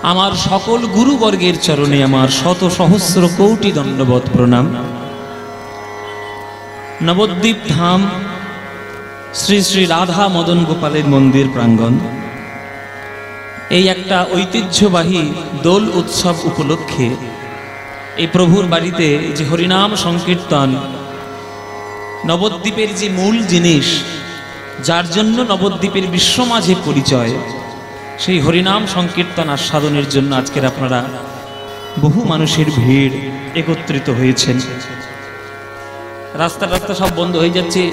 আমার সকল গুরুবর্গের চরণে আমার শত সহস্র কোটি দণ্ডবত প্রণাম। নবদ্বীপ ধাম শ্রী শ্রী রাধা মদন গোপালের মন্দির প্রাঙ্গণ, এই একটা ঐতিহ্যবাহী দোল উৎসব উপলক্ষে এই প্রভুর বাড়িতে যে হরিনাম সংকীর্তন, নবদ্বীপের যে মূল জিনিস, যার জন্য নবদ্বীপের বিশ্ব মাঝে পরিচয়, সেই হরিনাম সংকীর্তন আস্বাদনের জন্য আজকের আপনারা বহু মানুষের ভিড় একত্রিত হয়েছেন। রাস্তা রাস্তা সব বন্ধ হয়ে যাচ্ছে,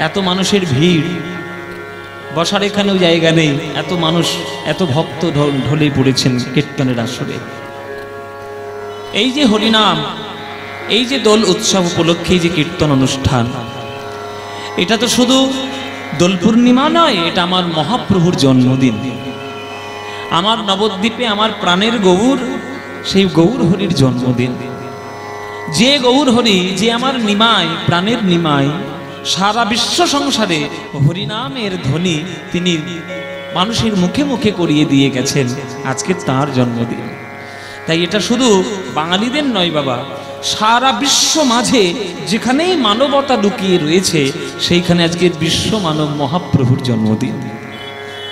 এত মানুষের ভিড়, বসার এখানেও জায়গা নেই, এত মানুষ, এত ভক্ত ঢলে পড়েছেন কীর্তনের আসরে। এই যে হরিনাম, এই যে দোল উৎসব উপলক্ষে যে কীর্তন অনুষ্ঠান, এটা তো শুধু দোল পূর্ণিমা নয়, এটা আমার মহাপ্রভুর জন্মদিন। আমার নবদ্বীপে আমার প্রাণের গৌর, সেই গৌর হরির জন্মদিন। যে গৌর হরি, যে আমার নিমাই, প্রাণের নিমাই, সারা বিশ্ব সংসারে হরিনামের ধ্বনি তিনি মানুষের মুখে মুখে করিয়ে দিয়ে গেছেন, আজকে তার জন্মদিন। তাই এটা শুধু বাঙালিদের নয় বাবা, সারা বিশ্ব মাঝে যেখানেই মানবতা লুকিয়ে রয়েছে সেইখানে আজকের বিশ্ব মানব মহাপ্রভুর জন্মদিন।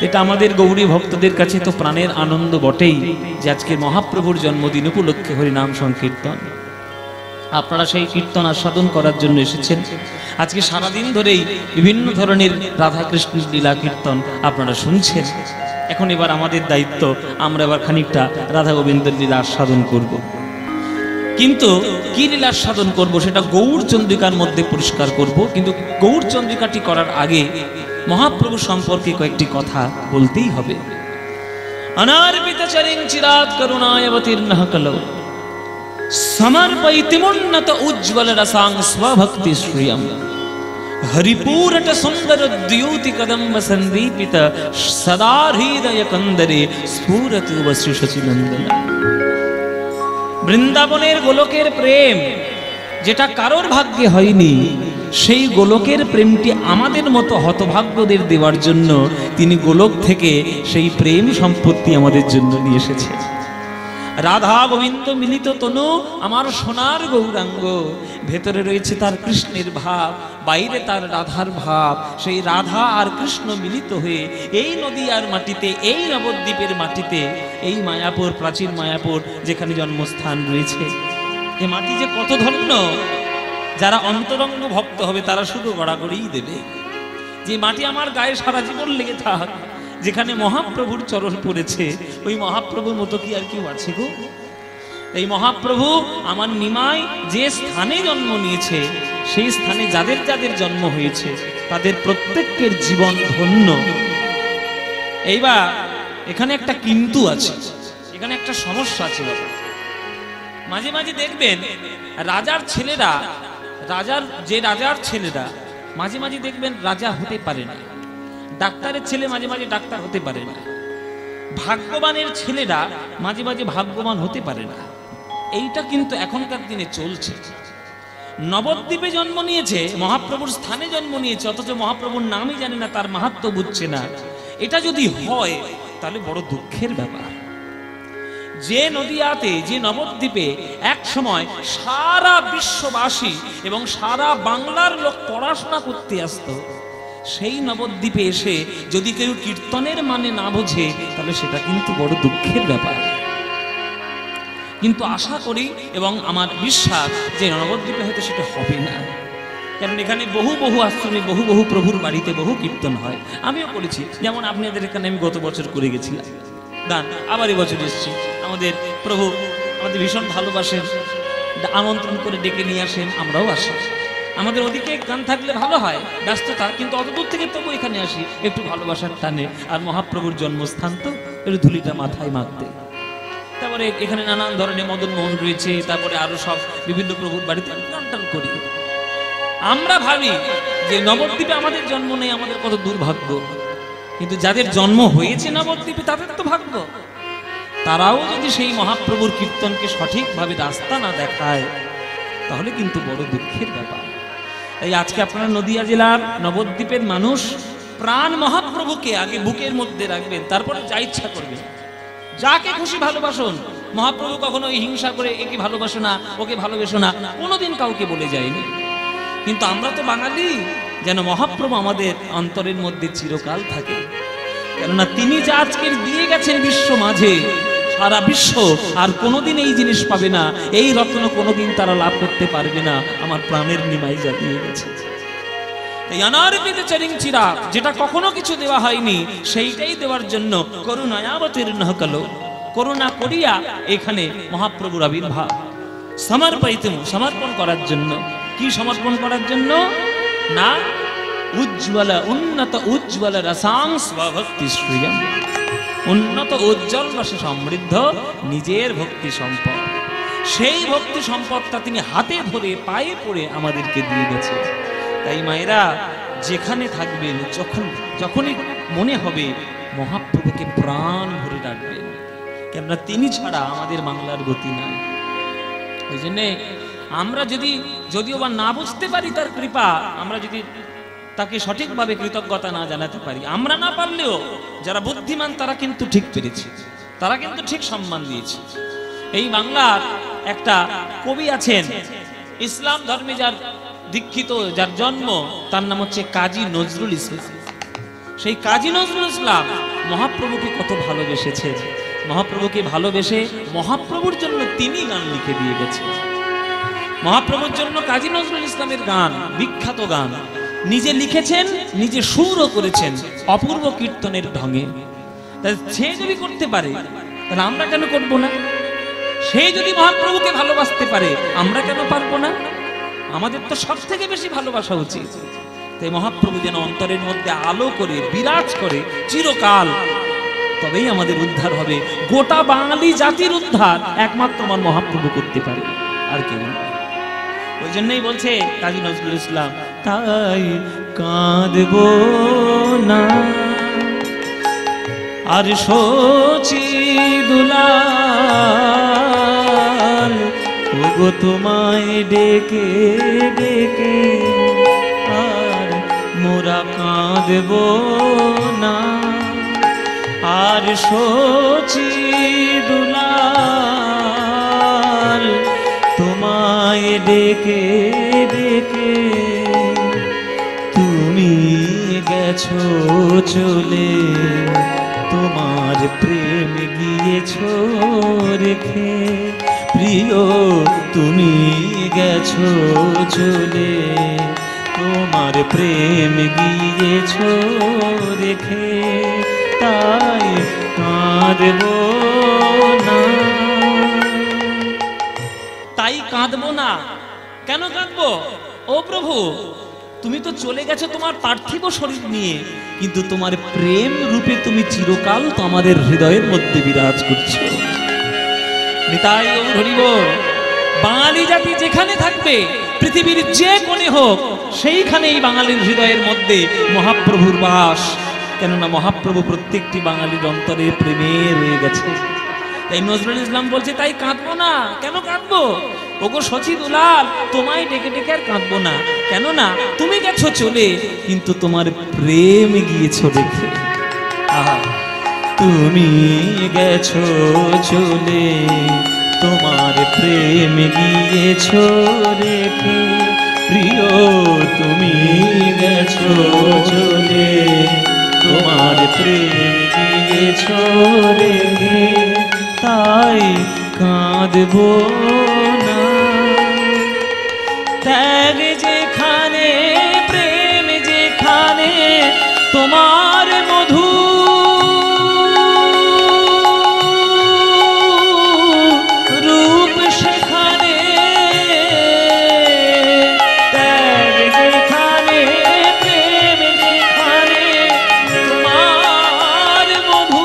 এটা আমাদের গৌরী ভক্তদের কাছে তো প্রাণের আনন্দ বটেই যে আজকে মহাপ্রভুর জন্মদিন উপলক্ষে হরিনাম সংকীর্তন। আপনারা সেই কীর্তন আস্বাদন করার জন্য এসেছেন। আজকে সারাদিন ধরেই বিভিন্ন ধরনের রাধা কৃষ্ণের লীলা কীর্তন আপনারা শুনছেন। এখন এবার আমাদের দায়িত্ব, আমরা এবার খানিকটা রাধা গোবিন্দের লীলা আস্বাদন করব। কিন্তু কি লীলা আস্বাদন করব সেটা গৌর চন্দ্রিকার মধ্যে পরিষ্কার করব। কিন্তু গৌর চন্দ্রিকাটি করার আগে মহাপ্রভু সম্পর্কে কয়েকটি কথা বলতেই হবে। অনার্পিত চরিং চিরাত করুণায়বতীর্ণঃ কলৌ সমর্পয়িতুন্নত উজ্জ্বল রসাং স্বভক্তি শ্রিয়ম হরিপুরট সুন্দর দ্যুতি কদম্ব সন্দীপিত সদা হৃদয় কন্দরে স্ফুরতু বসুশচি নন্দন। বৃন্দাবনের গোলকের প্রেম যেটা কারোর ভাগ্যে হয়নি, সেই গোলকের প্রেমটি আমাদের মতো হতভাগ্যদের দেওয়ার জন্য তিনি গোলক থেকে সেই প্রেম সম্পত্তি আমাদের জন্য নিয়ে এসেছে। রাধা গোবিন্দ মিলিত তনু আমার সোনার গৌরাঙ্গ, ভেতরে রয়েছে তার কৃষ্ণের ভাব, বাইরে তার রাধার ভাব। সেই রাধা আর কৃষ্ণ মিলিত হয়ে এই নদীয়ার মাটিতে, এই নবদ্বীপের মাটিতে, এই মায়াপুর, প্রাচীন মায়াপুর যেখানে জন্মস্থান রয়েছে, এ মাটি যে কত ধন্য। যারা অন্তরঙ্গ ভক্ত হবে তারা শুধু গড়াগড়িই দেবে যে মাটি আমার গায়ে সারা জীবন লেগে থাক। যেখানে মহাপ্রভুর চরণ পড়েছে, ওই মহাপ্রভুর মতো কি আর কেউ আছে গো? এই মহাপ্রভু আমার নিমাই যে স্থানে জন্ম নিয়েছে, সেই স্থানে যাদের যাদের জন্ম হয়েছে তাদের প্রত্যেকের জীবন ধন্য। এইবার এখানে একটা কিন্তু আছে, এখানে একটা সমস্যা আছে বাবা। মাঝে মাঝে দেখবেন রাজার ছেলেরা, রাজার ছেলেরা মাঝে মাঝে দেখবেন রাজা হতে পারে না। ডাক্তারের ছেলে মাঝে মাঝে ডাক্তার হতে পারে না। ভাগ্যবানের ছেলেরা মাঝে মাঝে ভাগ্যবান হতে পারে না। এইটা কিন্তু এখনকার দিনে চলছে। নবদ্বীপে জন্ম নিয়েছে, মহাপ্রভুর স্থানে জন্ম নিয়েছে, অথচ মহাপ্রভুর নামই জানে না, তার মাহাত্ম্য বুঝছে না। এটা যদি হয় তাহলে বড় দুঃখের ব্যাপার। যে নদিয়াতে, যে নবদ্বীপে এক সময় সারা বিশ্ববাসী এবং সারা বাংলার লোক পড়াশোনা করতে আসতো, সেই নবদ্বীপে এসে যদি কেউ কীর্তনের মানে না বোঝে তাহলে সেটা কিন্তু বড় দুঃখের ব্যাপার। কিন্তু আশা করি এবং আমার বিশ্বাস যে নবদ্বীপে হয়তো সেটা হবে না, কারণ এখানে বহু বহু আশ্রমে, বহু বহু প্রভুর বাড়িতে বহু কীর্তন হয়। আমিও করেছি, যেমন আপনাদের এখানে আমি গত বছর করে গেছিলাম গান, আবার এবছর এসেছি। আমাদের প্রভু আমাদের ভীষণ ভালোবাসেন, আমন্ত্রণ করে ডেকে নিয়ে আসেন, আমরাও আসি। আমাদের ওদিকে গান থাকলে ভালো হয়, ব্যস্ততা, কিন্তু অত দূর থেকে তবু এখানে আসি একটু ভালোবাসার টানে। আর মহাপ্রভুর জন্মস্থান তো একটু ধুলিটা মাথায় মাখতে। তারপরে এখানে নানান ধরনের মদন মোহন রয়েছে, তারপরে আরো সব বিভিন্ন প্রভুর বাড়িতে গান টান করি। আমরা ভাবি যে নবদ্বীপে আমাদের জন্ম নেই, আমাদের কত দুর্ভাগ্য। কিন্তু যাদের জন্ম হয়েছে নবদ্বীপে তাদের তো ভাগ্য। তারাও যদি সেই মহাপ্রভুর কীর্তনকে সঠিকভাবে রাস্তা না দেখায় তাহলে কিন্তু বড় দুঃখের ব্যাপার। তাই আজকে আপনারা নদিয়া জেলার নবদ্বীপের মানুষ প্রাণ মহাপ্রভুকে আগে বুকের মধ্যে রাখবেন, তারপরে যা ইচ্ছা করবেন। যাকে খুশি ভালোবাসুন। মহাপ্রভু কখনো হিংসা করে একে ভালোবাসো না, ওকে ভালোবেসো না, কোনোদিন কাউকে বলে যায়নি। কিন্তু আমরা তো বাঙালি, যেন মহাপ্রভু আমাদের অন্তরের মধ্যে চিরকাল থাকে। কেননা তিনি যা আজকের দিয়ে গেছেন বিশ্ব মাঝে, সারা বিশ্ব আর কোনোদিন এই জিনিস পাবে না, এই রত্ন কোনোদিন তারা লাভ করতে পারবে না। আমার প্রাণের নিমাই যা দিয়ে গেছে, এই অনারপিত চরিং চিরাগ, যেটা কখনো কিছু দেওয়া হয়নি সেইটাই দেওয়ার জন্য করুণায়াবতীর্ণ কালো, করুণা করিয়া এখানে মহাপ্রভুর আবির্ভাব। সমর্পণ করার জন্য। কি সমর্পণ করার জন্য? না উজ্জ্বল উন্নত উজ্জ্বল রসাং স্বভক্তি শ্রিয়ম, উন্নত উজ্জ্বল রসে সমৃদ্ধ নিজের ভক্তি সম্পদ। সেই ভক্তি সম্পদটা তিনি হাতে ধরে পায়ে পড়ে আমাদেরকে দিয়ে গেছে। তাই মায়েরা যেখানে থাকবেন, যখনই মনে হবে মহাপ্রভুকে প্রাণ ভরে ডাকবেন, কেননা তিনি ছাড়া আমাদের বাংলার গতি নাই। ওই জন্যে আমরা যদিও বা না বুঝতে পারি তার কৃপা, আমরা যদি তাকে সঠিকভাবে কৃতজ্ঞতা না জানাতে পারি, আমরা না পারলেও যারা বুদ্ধিমান তারা কিন্তু ঠিক পেরেছে, তারা কিন্তু ঠিক সম্মান দিয়েছে। এই বাংলার একটা কবি আছেন, ইসলাম ধর্মে যার দীক্ষিত, যার জন্ম, তার নাম হচ্ছে কাজী নজরুল ইসলাম। সেই কাজী নজরুল ইসলাম মহাপ্রভুকে কত ভালোবেসেছেন। মহাপ্রভুকে ভালোবেসে মহাপ্রভুর জন্য তিনি গান লিখে দিয়ে গেছেন। মহাপ্রভুর জন্য কাজী নজরুল ইসলামের গান, বিখ্যাত গান নিজে লিখেছেন, নিজে সুরও করেছেন অপূর্ব কীর্তনের ঢঙে। সে যদি করতে পারে তাহলে আমরা কেন করবো না? সে যদি মহাপ্রভুকে ভালোবাসতে পারে আমরা কেন পারবো না? আমাদের তো সব থেকে বেশি ভালোবাসা উচিত। তাই মহাপ্রভু যেন অন্তরের মধ্যে আলো করে বিরাজ করে চিরকাল, তবেই আমাদের উদ্ধার হবে। গোটা বাঙালি জাতির উদ্ধার একমাত্র আমার মহাপ্রভু করতে পারে, আর কেউ না। ওই জন্যই বলছে কাজী নজরুল ইসলাম, তাই কাঁদব না আর সচি দুলাল, ওগো তোমায় ডেকে ডেকে আর মোরা কাঁদব না, আর সচি দুলাল তোমায় ডেকে ডেকে তুমি গেছো চলে, তোমার প্রেম গিয়েছো রেখে। প্রিয় তুমি গেছো চলে, তোমার প্রেম গিয়েছো রেখে, তাই কাঁদব না। তাই কাঁদব না। কেন কাঁদবো? ও প্রভু, তুমি তো চলে গেছো তোমার পার্থিব শরীর নিয়ে, কিন্তু তোমার প্রেম রূপে তুমি চিরকাল তো আমাদের হৃদয়ের মধ্যে বিরাজ করছো। নিতাই গৌর হরি বল। বাঙালি জাতি যেখানে থাকবে, পৃথিবীর যে কোণে হোক, সেইখানেই বাঙালির হৃদয়ের মধ্যে মহাপ্রভুর বাস। কেননা মহাপ্রভু প্রত্যেকটি বাঙালির অন্তরে প্রেমে রয়ে গেছে। তাই নজরুল ইসলাম বলছে, তাই কাঁদবো না। কেন কাঁদবো? ওগো সচি দুলাল, তোমায় ডেকে ডেকে আর কাঁদবো না। কেননা তুমি গেছো চলে, কিন্তু তোমার প্রেম গিয়েছো রেখে। আহা, তুমি গেছো চলে, তোমার প্রেম গিয়েছো রেখে। প্রিয় তুমি গেছো চলে, তোমার প্রেম গিয়েছো রেখে, তাই কাঁদব না। ত্যাগ যেখানে, প্রেম যেখানে, তোমার মধু রূপ সেখানে। ত্যাগ যেখানে, প্রেম যেখানে, তোমার মধু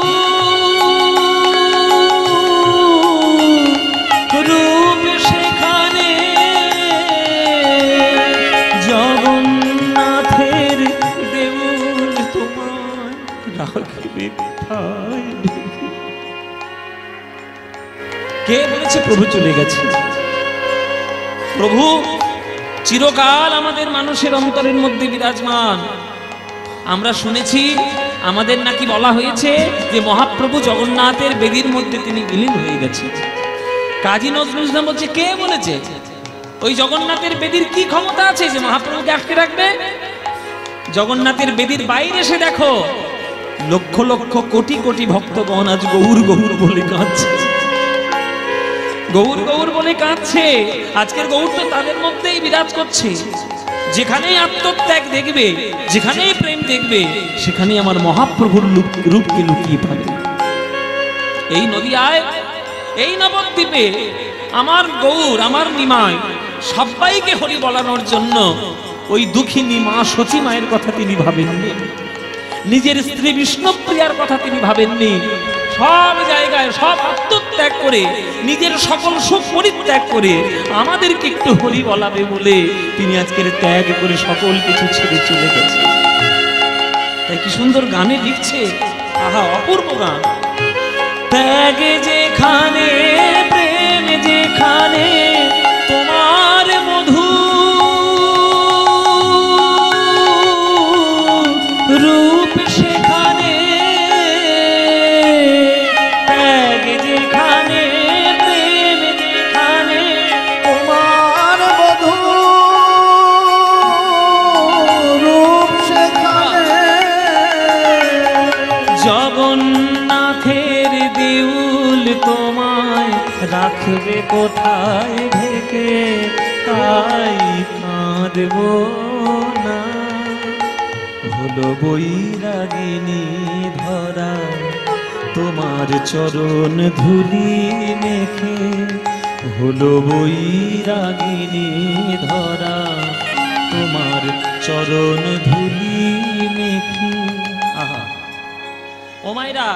রূপ সেখানে। জগন্নাথের দেউল তোমায় রাখবে। কে বলেছে প্রভু চলে গেছে? প্রভু চিরকাল আমাদের মানুষের অন্তরের মধ্যে বিরাজমান। আমরা শুনেছি আমাদের নাকি বলা হয়েছে যে মহাপ্রভু জগন্নাথের বেদির মধ্যে তিনি বিলীন হয়ে গেছে। কাজী নজরুল ইসলাম বলছে, কে বলেছে? ওই জগন্নাথের বেদির কি ক্ষমতা আছে যে মহাপ্রভুকে আটকে রাখবে? জগন্নাথের বেদির বাইরে এসে দেখো, লক্ষ লক্ষ কোটি কোটি ভক্তগণ আজ গৌর গৌর বলে কাঁদছে, গৌর গৌর বলে কাঁদছে। আজকের গৌর তো তাদের মধ্যেই বিরাজ করছে। যেখানেই আত্মত্যাগ দেখবে, যেখানেই প্রেম দেখবে, সেখানেই আমার মহাপ্রভুর রূপকে লুকিয়ে পাবে। এই নদিয়ায়, এই নবদ্বীপে আমার গৌর, আমার নিমাই সবাইকে হরি বলানোর জন্য ওই দুঃখিনী মা সচী মায়ের কথা তিনি ভাবেননি, নিজের স্ত্রী বিষ্ণুপ্রিয়ার কথা তিনি ভাবেননি। সব জায়গায় সব আত্মত্যাগ করে, নিজের সকল সুখ পরিত্যাগ করে আমাদেরকে একটু হরি বলাবে বলে তিনি আজকের ত্যাগ করে সকল কিছু ছেড়ে চলে গেছে। তাই কি সুন্দর গানে লিখছে, আহা অপূর্ব গান। ত্যাগ যেখানে, প্রেম যেখানে, তোমার মধু রূপ সেখানে, ত্যাগ যেখানে, প্রেম যেখানে, তোমার মধু রূপ সেখানে, জগন্নাথের দেউল তোমায় রাখবে কোথায় ঢেকে, তাই কাঁদব না। হলো বৈরাগিনী ধরা তোমার চরণ ধুলি মেখে, হলো বৈরাগিনী ধরা তোমার চরণ ধুলি মেখে। আহা ও মায়েরা,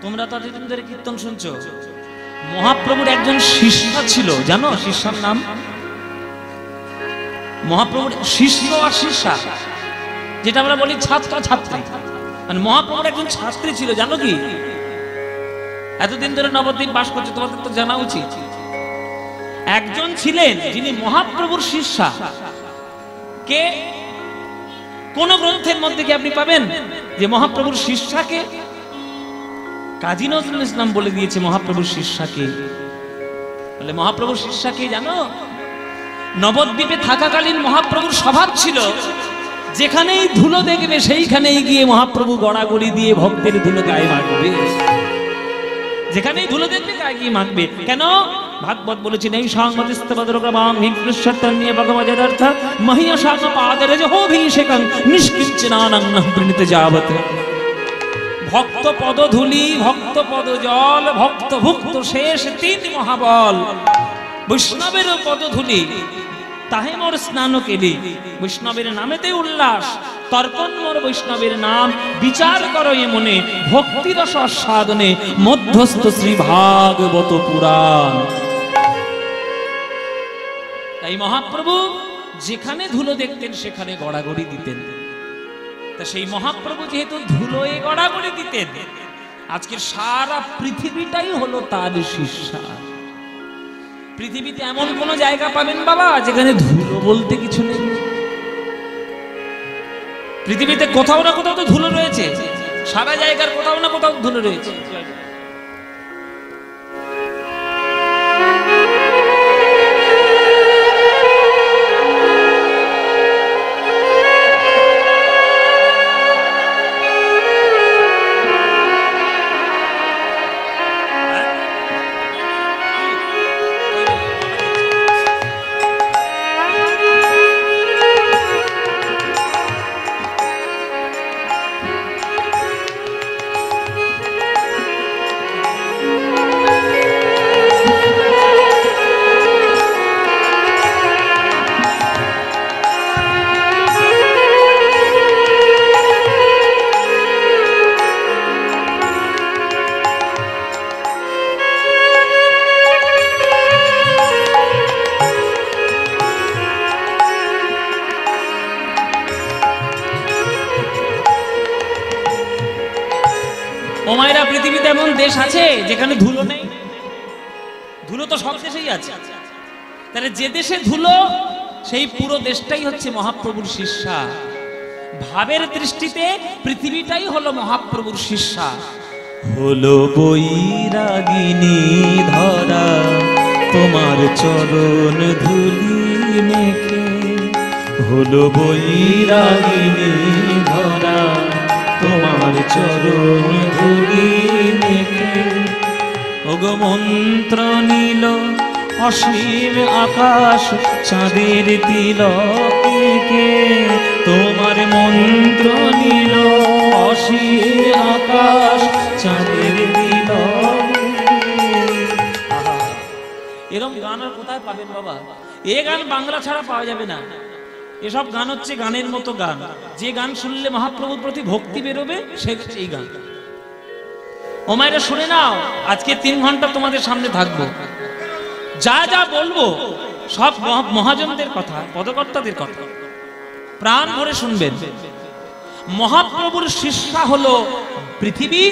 তোমরা তো এতদিন ধরে কীর্তন শুনছো। মহাপ্রভুর একজন শিষ্য ছিল, জানো শিষ্যার নাম? মহাপ্রভুর শিষ্য আর শিষ্যা, যেটা আমরা বলি ছাত্র ছাত্রী, মানে মহাপ্রভুর একজন ছাত্রী ছিল, জানো কি? এতদিন ধরে নবদ্বীপ বাস করছে, তোমাদের তো জানা উচিত। একজন ছিলেন যিনি মহাপ্রভুর শিষ্যা। কে? কোন গ্রন্থের মধ্যে কি আপনি পাবেন যে মহাপ্রভুর শিষ্যাকে? কাজী নজরুল ইসলাম বলে দিয়েছে মহাপ্রভুর শিষ্যাকে। বলে মহাপ্রভুর শিষ্যাকে জানো? নবদ্বীপে থাকাকালীন মহাপ্রভুর স্বভাব ছিল যেখানেই ধুলো দেখবে সেইখানেই গিয়ে মহাপ্রভু গড়াগড়ি দিয়ে ভক্তের ধুলো গায়ে মাখবে। যেখানেই ধুলো দেখবে গায়ে গিয়ে মাখবে। কেন? ভাগবত বলেছেন, এই সংগতিস্তবদ্রগ্রবাং হিংস্রশতন্যে ভগবদ্যর্থ মহিয়সাং পাদরজ হোভিষেকং নিষ্কিঞ্চনানং প্রণীত যাবত। ভক্ত পদধূলি, ভক্ত পদ জল, ভক্ত ভুক্ত শেষ তিন মহাবল। বৈষ্ণবের পদধূলি তাহে মোর স্নান কেলি, বৈষ্ণবের নামেতে উল্লাস। তর্পণ মোর বৈষ্ণবের নাম, বিচার করো এ মনে, ভক্তিরস আস্বাদনে মধ্যস্থ শ্রী ভাগবত পুরাণ। তাই মহাপ্রভু যেখানে ধুলো দেখতেন সেখানে গড়াগড়ি দিতেন। তা সেই মহাপ্রভু যেহেতু ধুলোয় গড়াগড়ি দিতেন, আজকে সারা পৃথিবীটাই হলো তার শিষ্যা। পৃথিবীতে এমন কোন জায়গা পাবেন বাবা যেখানে ধুলো বলতে কিছু নেই? পৃথিবীতে কোথাও না কোথাও তো ধুলো রয়েছে, সারা জায়গার কোথাও না কোথাও ধুলো রয়েছে। ও মায়েরা, পৃথিবীতে এমন দেশ আছে যেখানে ধুলো নেই? ধুলো তো সব দেশেই আছে। তাহলে যে দেশে ধুলো, সেই পুরো দেশটাই হচ্ছে মহাপ্রভুর শিষ্যা। ভাবের দৃষ্টিতে পৃথিবীটাই হলো মহাপ্রভুর শিষ্যা। হলো বৈরাগিনী ধরা তোমার চরণ ধুলি মেখে, হলো বৈরাগিনী ধরা তোমার চরণ ধুলি মেখে। ওগো মন্ত্র নীল অসীম আকাশ চাঁদের তিলকে, তোমার মন্ত্র নীল অসীম আকাশ চাঁদের তিলকে। এরকম গান আর কোথায় পাবেন বাবা? এ গান বাংলা ছাড়া পাওয়া যাবে না। এসব গান হচ্ছে গানের মতো গান, যে গান শুনলে মহাপ্রভুর প্রতি ভক্তি বেরোবে সে হচ্ছে এই গান। ও মায়েরা শুনে নাও, আজকে 3 ঘন্টা তোমাদের সামনে থাকবো, যা যা বলবো সব মহাজনদের কথা, পদকর্তাদের কথা, প্রাণ ভরে শুনবেন। মহাপ্রভুর শিষ্য হলো পৃথিবী,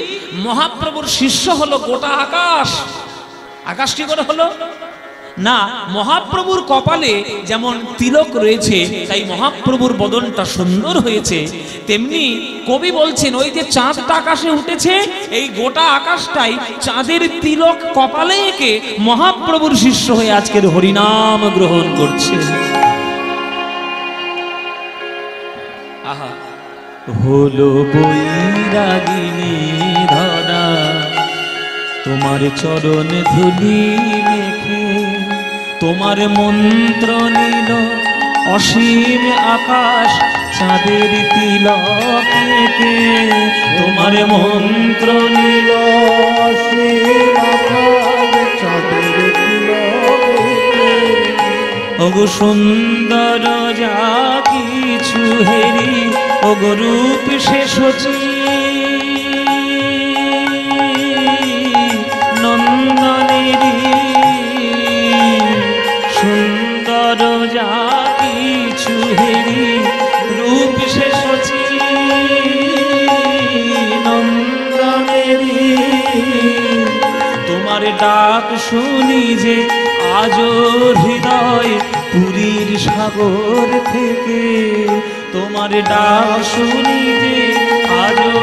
মহাপ্রভুর শিষ্য হলো গোটা আকাশ। আকাশ কি করে হলো? না, মহাপ্রভুর কপালে যেমন তিলক রয়েছে তাই মহাপ্রভুর বদনটা সুন্দর হয়েছে, তেমনি কবি বলছেন ওই যে চাঁদটা আকাশে উঠেছে, এই গোটা আকাশটাই চাঁদের তিলক কপালে এঁকে মহাপ্রভুর শিষ্য হয়ে আজকের হরিনাম গ্রহণ করছে। আহা, হলো বৈরাগিনী ধরা তোমার চরণ ধুলি মেখে, তোমার মন্ত্র নীল অসীম আকাশ চাঁদের তিলকে, তোমার মন্ত্র নীল অসীম আকাশ চাঁদের তিলকে। ওগো সুন্দর যা কিছু হেরি, ওগো রূপ শেষ নন্দনেরি, সুন্দর যা কিছু হেরি রূপ শেষ নন্দনেরি। তোমার ডাক শুনি যে আজো হৃদয় পুরীর সাগর থেকে, তোমার ডাক শুনি যে আজো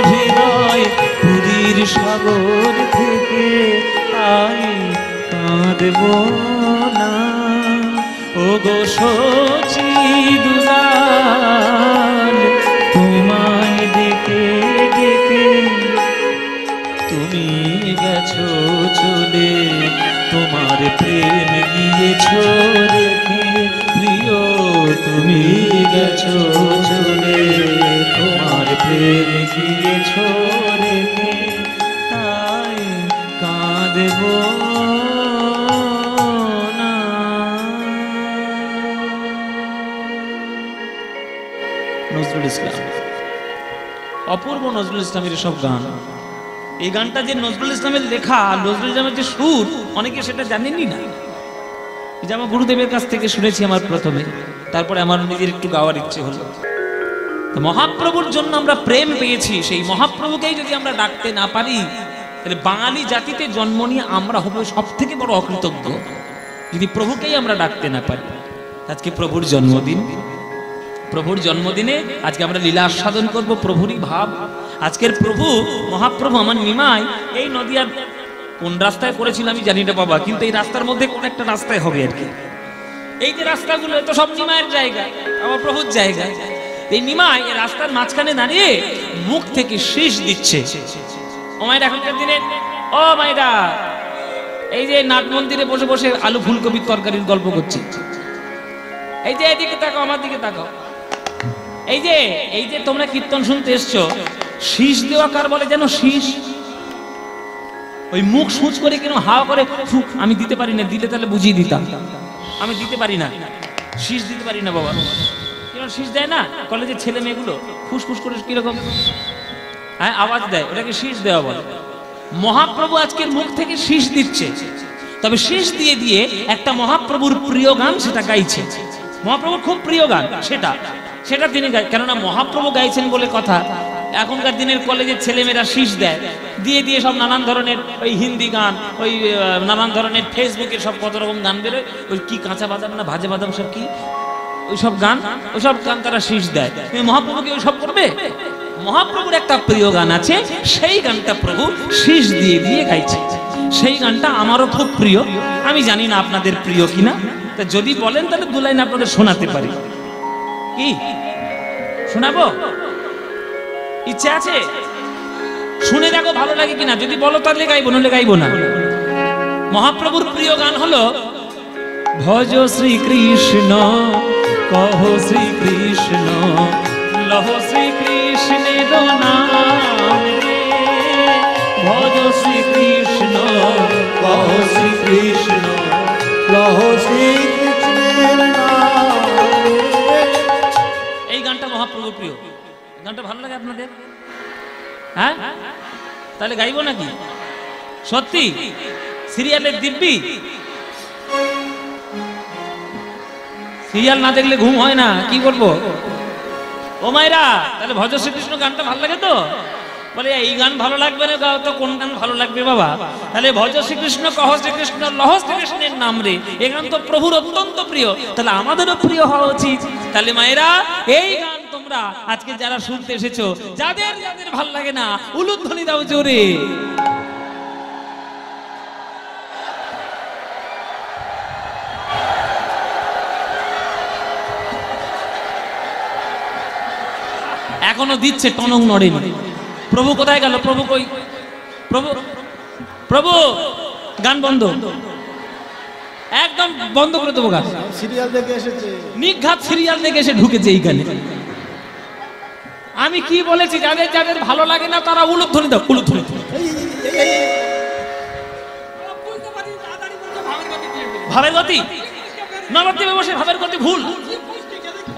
হৃদয় পুরীর সাগর থেকে, তাই কাঁদব না ওগো সচি দুলাল, তোমায় ডেকে ডেকে তুমি গেছো চলে, তোমার প্রেম গিয়েছো রেখে প্রিয়, তুমি গেছো চলে, তোমার প্রেম গিয়েছো রেখে, তাই কাঁদব না। নজরুল ইসলাম, অপূর্ব নজরুল ইসলামের সব গান। এই গানটা যে নজরুল ইসলামের লেখা, নজরুল ইসলামের যে সুর, অনেকে সেটা জানেনই না। যে আমার গুরুদেবের কাছ থেকে শুনেছি আমার প্রথমে, তারপরে আমার নিজের একটু গাওয়ার ইচ্ছে হলো। মহাপ্রভুর জন্য আমরা প্রেম পেয়েছি, সেই মহাপ্রভুকেই যদি আমরা ডাকতে না পারি, তাহলে বাঙালি জাতিতে জন্ম নিয়ে আমরা হব সব থেকে বড় অকৃতজ্ঞ, যদি প্রভুকেই আমরা ডাকতে না পারি। আজকে প্রভুর জন্মদিন, প্রভুর জন্মদিনে আজকে আমরা লীলা আস্বাদন করব, প্রভুরই ভাব। আজকের প্রভু মহাপ্রভু আমার নিমাই এই নদিয়ার কোন রাস্তায় করেছিল আমি জানি না বাবা, কিন্তু এই রাস্তার মধ্যে কোন একটা রাস্তায় হবে আর কি। এই যে রাস্তাগুলো তো সব নিমায়ের জায়গা, আমার প্রভুর জায়গা। এই নিমাই এই রাস্তার মাঝখানে দাঁড়িয়ে মুখ থেকে শীষ দিচ্ছে। ও মায়ের এখনকার দিনে, ও মায়েরা, এই যে নাট মন্দিরে বসে বসে আলু ফুলকপির তরকারির গল্প করছে, এই যে এদিকে তাকাও, আমার দিকে তাকাও, এই যে তোমরা কীর্তন শুনতে এসছো, শীষ দেওয়া কার বলে যেন? শীষ। ওই মুখ সুচ করে কেন হাওয়া করে আমি দিতে পারি না, দিলে তাহলে বুঝিয়ে দিতাম। আমি দিতে পারি না, শীষ দিতে পারি না বাবা। কেন শীষ দেয় না? কলেজের ছেলে মেয়েগুলো ফুসফুস করে কিরকম হ্যাঁ আওয়াজ দেয়, ওটাকে শীষ দেওয়া বলে। মহাপ্রভু আজকের মুখ থেকে শীষ দিচ্ছে, তবে শীষ দিয়ে দিয়ে একটা মহাপ্রভুর প্রিয় গান সেটা গাইছে। মহাপ্রভুর খুব প্রিয় গান সেটা তিনি গাই, কেননা মহাপ্রভু গাইছেন বলে কথা। এখনকার দিনের কলেজের ছেলেমেয়েরা শীষ দেয়, দিয়ে দিয়ে সব নানান ধরনের ওই হিন্দি গান, ওই নানান ধরনের ফেসবুকের সব কত রকম গান বেরোয়, ওই কি কাঁচা বাদাম না ভাজা বাদাম সব কি ওইসব গান তারা শীষ দেয়। মহাপ্রভুকে ওইসব করবে? মহাপ্রভুর একটা প্রিয় গান আছে, সেই গানটা প্রভু শীষ দিয়ে দিয়ে গাইছে। সেই গানটা আমারও খুব প্রিয়, আমি জানি না আপনাদের প্রিয় কিনা, তা যদি বলেন তাহলে দু লাইন আপনাদের শোনাতে পারি। কি শোনাবো? ইচ্ছে আছে? শুনে দেখো ভালো লাগে কিনা, যদি বলো তাহলে গাইবো, নইলে গাইবো না। মহাপ্রভুর প্রিয় গান হলো ভজ শ্রীকৃষ্ণ কহ শ্রীকৃষ্ণ লহ শ্রীকৃষ্ণের নাম রে। ভজ শ্রীকৃষ্ণ কহ শ্রীকৃষ্ণ লহ শ্রীকৃষ্ণের নাম। এই গানটা মহাপ্রভুর প্রিয়। গানটা ভালো লাগে আপনাদের? হ্যাঁ, তাহলে গাইবো নাকি? সত্যি? সিরিয়ালের দিব্যি? সিরিয়াল না দেখলে ঘুম হয় না, কি করবো? ও মায়েরা, তাহলে ভজ শ্রীকৃষ্ণ গানটা ভালো লাগে তো? বলে এই গান ভালো লাগবে না, গাও তো কোন গান ভালো লাগবে বাবা? তাহলে ভজ শ্রীকৃষ্ণ কহ শ্রীকৃষ্ণ লহ শ্রীকৃষ্ণের নাম রে, এই গান তো প্রভুর অত্যন্ত প্রিয়, তাহলে আমাদেরও প্রিয় হওয়া উচিত। তাহলে মায়েরা, এই গান তোমরা আজকে যারা শুনতে এসেছো, যাদের যাদের ভালো লাগে না, উলুধ্বনি দাও জোরে। এখনো দিচ্ছে, টনক নড়েনি। প্রভু কোথায় গেল? প্রভু কই? প্রভু প্রভু গান বন্ধ, একদম বন্ধ করে দেবো গান। সিরিয়াল দেখে এসেছে, নিঘাত সিরিয়াল দেখে এসে ঢুকেছে এইখানে। আমি কি বলেছি? যাদের যাদের ভালো লাগে না তারা উলুধ্বনি দাও, উলুধ্বনি। ভাবের গতি, নবদ্বীপে বসে ভাবের গতি ভুল।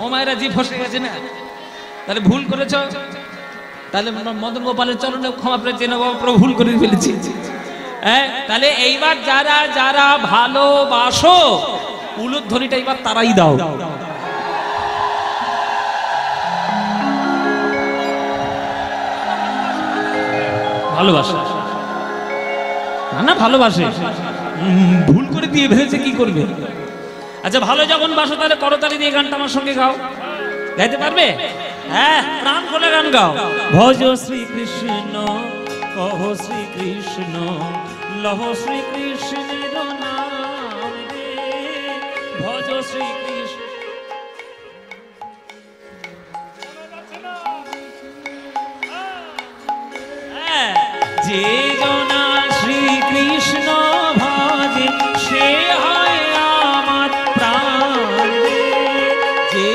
ও মায়েরা, জি ফসে গেছে না? তাহলে ভুল করেছ, তাহলে মদন গোপালের চরণে ক্ষমা পেয়েছে না, প্রভু ভুল করে ফেলেছি। হ্যাঁ, তাহলে এইবার যারা যারা ভালোবাসো, উলুধ্বনিটা এবার তারাই দাও। ভালোবাসা না, না ভালোবাসে, ভুল করে দিয়ে ফেলেছে, কি করবে? আচ্ছা, ভালো যখন বাসো তাহলে করতালি দিয়ে গানটা আমার সঙ্গে গাও। গাইতে পারবে? হ্যাঁ, প্রাণ খুলে গান গাও। ভজ শ্রীকৃষ্ণ কহ শ্রীকৃষ্ণ লহ শ্রীকৃষ্ণের নাম রে। ভজ শ্রীকৃষ্ণ। যে জনা শ্রীকৃষ্ণ ভজে সে হয় আমার প্রাণ রে। যে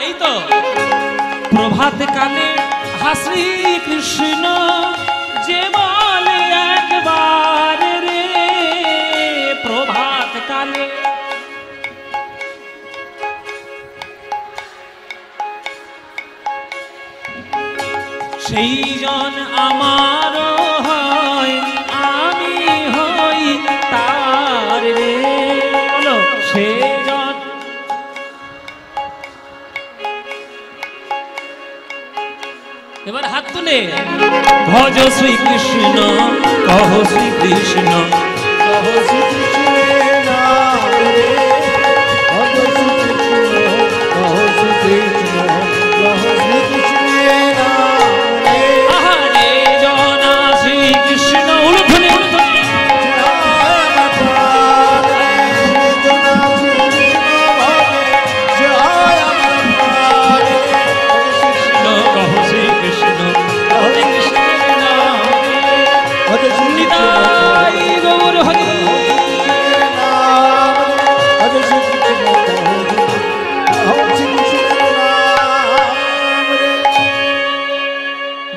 এই তো প্রভাত কালে হা শ্রীকৃষ্ণ যে বলে একবার রে। প্রভাত কালে সেই জন আমার হয়, আমি হই তার রে। বলো, সে জন। এবার হাত তুলে ভজ শ্রীকৃষ্ণ কহ শ্রীকৃষ্ণ লহ শ্রীকৃষ্ণের নাম রে। ভজ শ্রীকৃষ্ণ লহ শ্রীকৃষ্ণ লহ শ্রীকৃষ্ণের নাম রে। আহারে জনা শ্রীকৃষ্ণ, উলুধ্বনি উলুধ্বনি।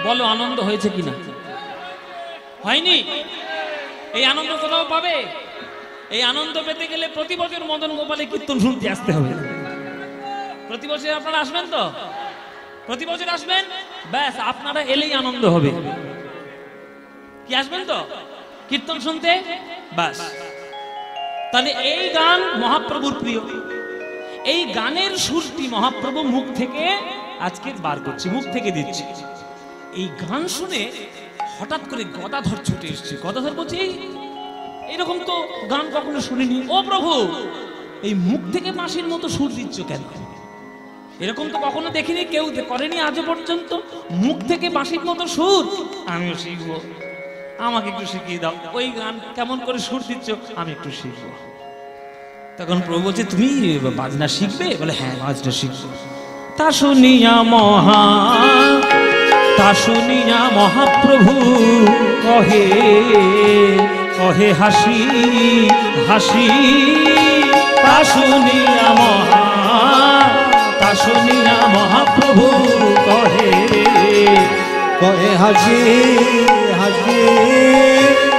বলো, আনন্দ হয়েছে কিনা? হয়নি? এই আনন্দ কোথাও পাবে? এই আনন্দ পেতে গেলে প্রতি বছর মদন গোপালে কীর্তন শুনতে আসতে হবে। প্রতি বছর আপনারা আসবেন তো? প্রতি বছর আসবেন, ব্যাস আপনারা এলেই আনন্দ হবে। কি আসবেন তো কীর্তন শুনতে? ব্যাস। তাহলে এই গান মহাপ্রভুর প্রিয়। এই গানের সুরটি মহাপ্রভু মুখ থেকে আজকে বার করছে, মুখ থেকে দিচ্ছে। এই গান শুনে হঠাৎ করে গদাধর ছুটে এসছে। গদাধর বলছে, এরকম তো গান কখনো শুনিনি। ও প্রভু, এই মুখ থেকে বাঁশির মতো সুর দিচ্ছ কেন? এরকম তো কখনো দেখিনি, কেউ করেনি আজও পর্যন্ত। মুখ থেকে বাঁশির মতো সুর, আমিও শিখবো, আমাকে একটু শিখিয়ে দাও। ওই গান কেমন করে সুর দিচ্ছ, আমি একটু শিখবো। তখন প্রভু বলছে, তুমি বাজনা শিখবে? বলে, হ্যাঁ, বাজনা শিখবো। তা শুনিয়া মহাপ্রভু কহে কহে হাসি হাসি। তা শুনিয়া মহাপ্রভু কহে কহে হাসি হাসি।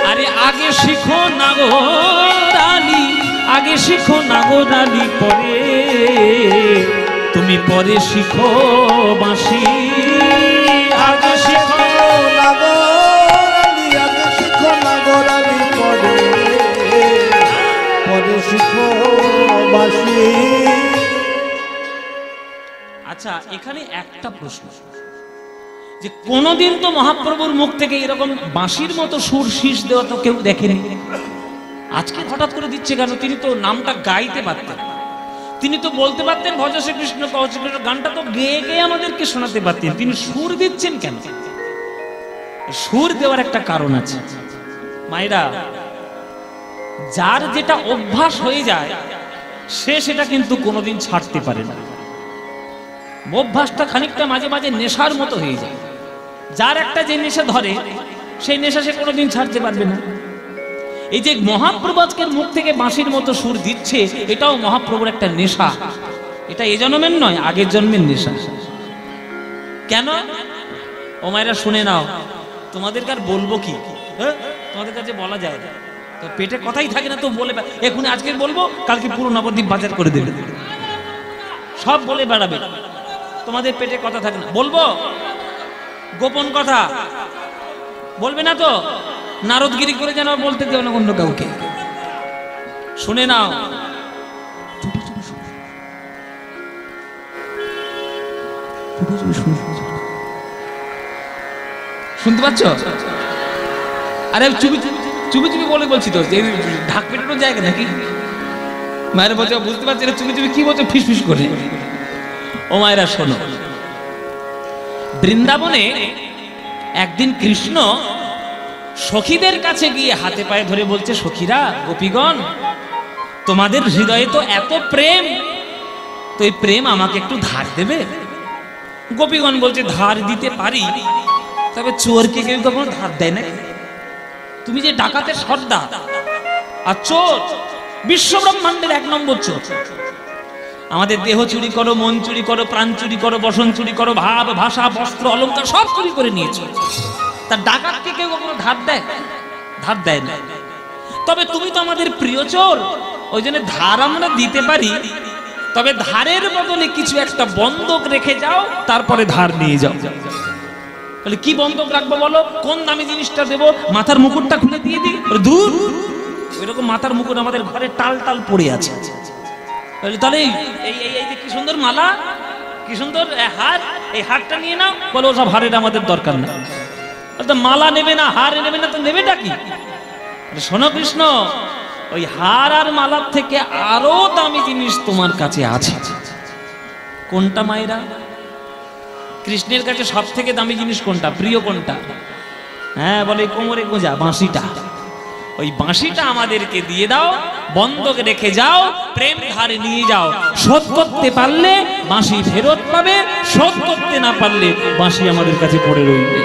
আরে আগে শিখো নাগরালি, আগে শিখো নাগরালি, পরে তুমি পরে শিখো বাঁশি। আগে শিখো নাগরালি, আগে শিখো নাগরালি, পরে শিখো বাঁশি। আচ্ছা, এখানে একটা প্রশ্ন, যে কোনদিন তো মহাপ্রভুর মুখ থেকে এরকম বাঁশির মতো সুর শীষ দেওয়া তো কেউ দেখেনি। আজকে হঠাৎ করে দিচ্ছে কেন? তিনি তো নামটা গাইতে পারতেন, তিনি তো বলতে পারতেন ভজ শ্রীকৃষ্ণ কহ শ্রীকৃষ্ণ, গানটা তো গেয়ে গেয়ে আমাদেরকে শোনাতে পারতেন। তিনি সুর দিচ্ছেন কেন? সুর দেওয়ার একটা কারণ আছে মায়েরা। যার যেটা অভ্যাস হয়ে যায় সে সেটা কিন্তু কোনোদিন ছাড়তে পারে না। অভ্যাসটা খানিকটা মাঝে মাঝে নেশার মতো হয়ে যায়। যার একটা যে নেশা ধরে, সেই নেশা সে কোনোদিন ছাড়তে পারবে না। এই যে মহাপ্রভু আজকের মুখ থেকে বাঁশির মতো সুর দিচ্ছে, এটাও মহাপ্রভুর একটা নেশা। এটা এ জন্মের নয়, আগের জন্মের নেশা। কেন? ও মায়েরা শুনে নাও, তোমাদেরকে আর বলবো কি? তোমাদের কাছে বলা যায় না, তো পেটে কথাই থাকে না, তো বলে এখন আজকে বলবো, কালকে পুরো নবদ্বীপ বাজার করে দেবে, সব বলে বেড়াবে। তোমাদের পেটে কথা থাকে না, বলবো গোপন কথা বলবে না তো? নারদগিরি করে যেন বলতে দেও না অন্য কাউকে। শুনে নাও, শুনতে পাচ্ছ? আরে চুপি চুপি বলে বলছি তো, ঢাক পেটানোর জায়গা নাকি? মায়ের বলছে বুঝতে পারছি না, চুপি কি বলছো ফিস ফিস করে। ও মায়েরা শোনো, বৃন্দাবনে একদিন কৃষ্ণ সখীদের কাছে গিয়ে হাতে পায়ে ধরে বলছে, সখীরা, গোপীগণ, তোমাদের হৃদয়ে তো এত প্রেম, তো এই প্রেম আমাকে একটু ধার দেবে? গোপীগণ বলছে, ধার দিতে পারি, তবে চোরকে কেউ কখনো ধার দেয় না। তুমি যে ডাকাতের সর্দার আর চোর, বিশ্ব ব্রহ্মাণ্ডের 1 নম্বর চোর। আমাদের দেহ চুরি করো, মন চুরি করো, প্রাণ চুরি করো, বসন চুরি করো, ভাব ভাষা বস্ত্র অলংকার সব চুরি করে নিয়েছো। তার ডাকাতকে কেউ কখনো ধার দেয়? ধার দেয় না। তবে তুমি তো আমাদের প্রিয় চোর, ওই জন্য ধার আমরা দিতে পারি, তবে ধারের বদলে কিছু একটা বন্ধক রেখে যাও, তারপরে ধার নিয়ে যাও। বলে, কি বন্ধক রাখবো বলো? কোন দামি জিনিসটা দেবো? মাথার মুকুটটা খুলে দিয়ে দিই? দূর, ওইরকম মাথার মুকুট আমাদের ঘরে টাল টাল পড়ে আছে। তাহলে এই যে কি সুন্দর মালা, কি সুন্দর হার, এই হারটা নিয়ে নাও। বলো, ওসব হারের আমাদের দরকার না। মালা নেবে না, হার নেবে না, তো নেবেটা কি? শোনো কৃষ্ণ, ওই হার আর মালার থেকে আরো দামি জিনিস তোমার কাছে আছে। কোনটা মায়েরা? কৃষ্ণের কাছে সব থেকে দামি জিনিস কোনটা, প্রিয় কোনটা? হ্যাঁ, বলে কোমরে গোঁজা বাঁশিটা। ওই বাঁশিটা আমাদেরকে দিয়ে দাও, বন্ধক রেখে যাও, প্রেম ধারে নিয়ে যাও। শোধ করতে পারলে বাঁশি ফেরত পাবে, শোধ করতে না পারলে বাঁশি আমাদের কাছে পড়ে রইবে।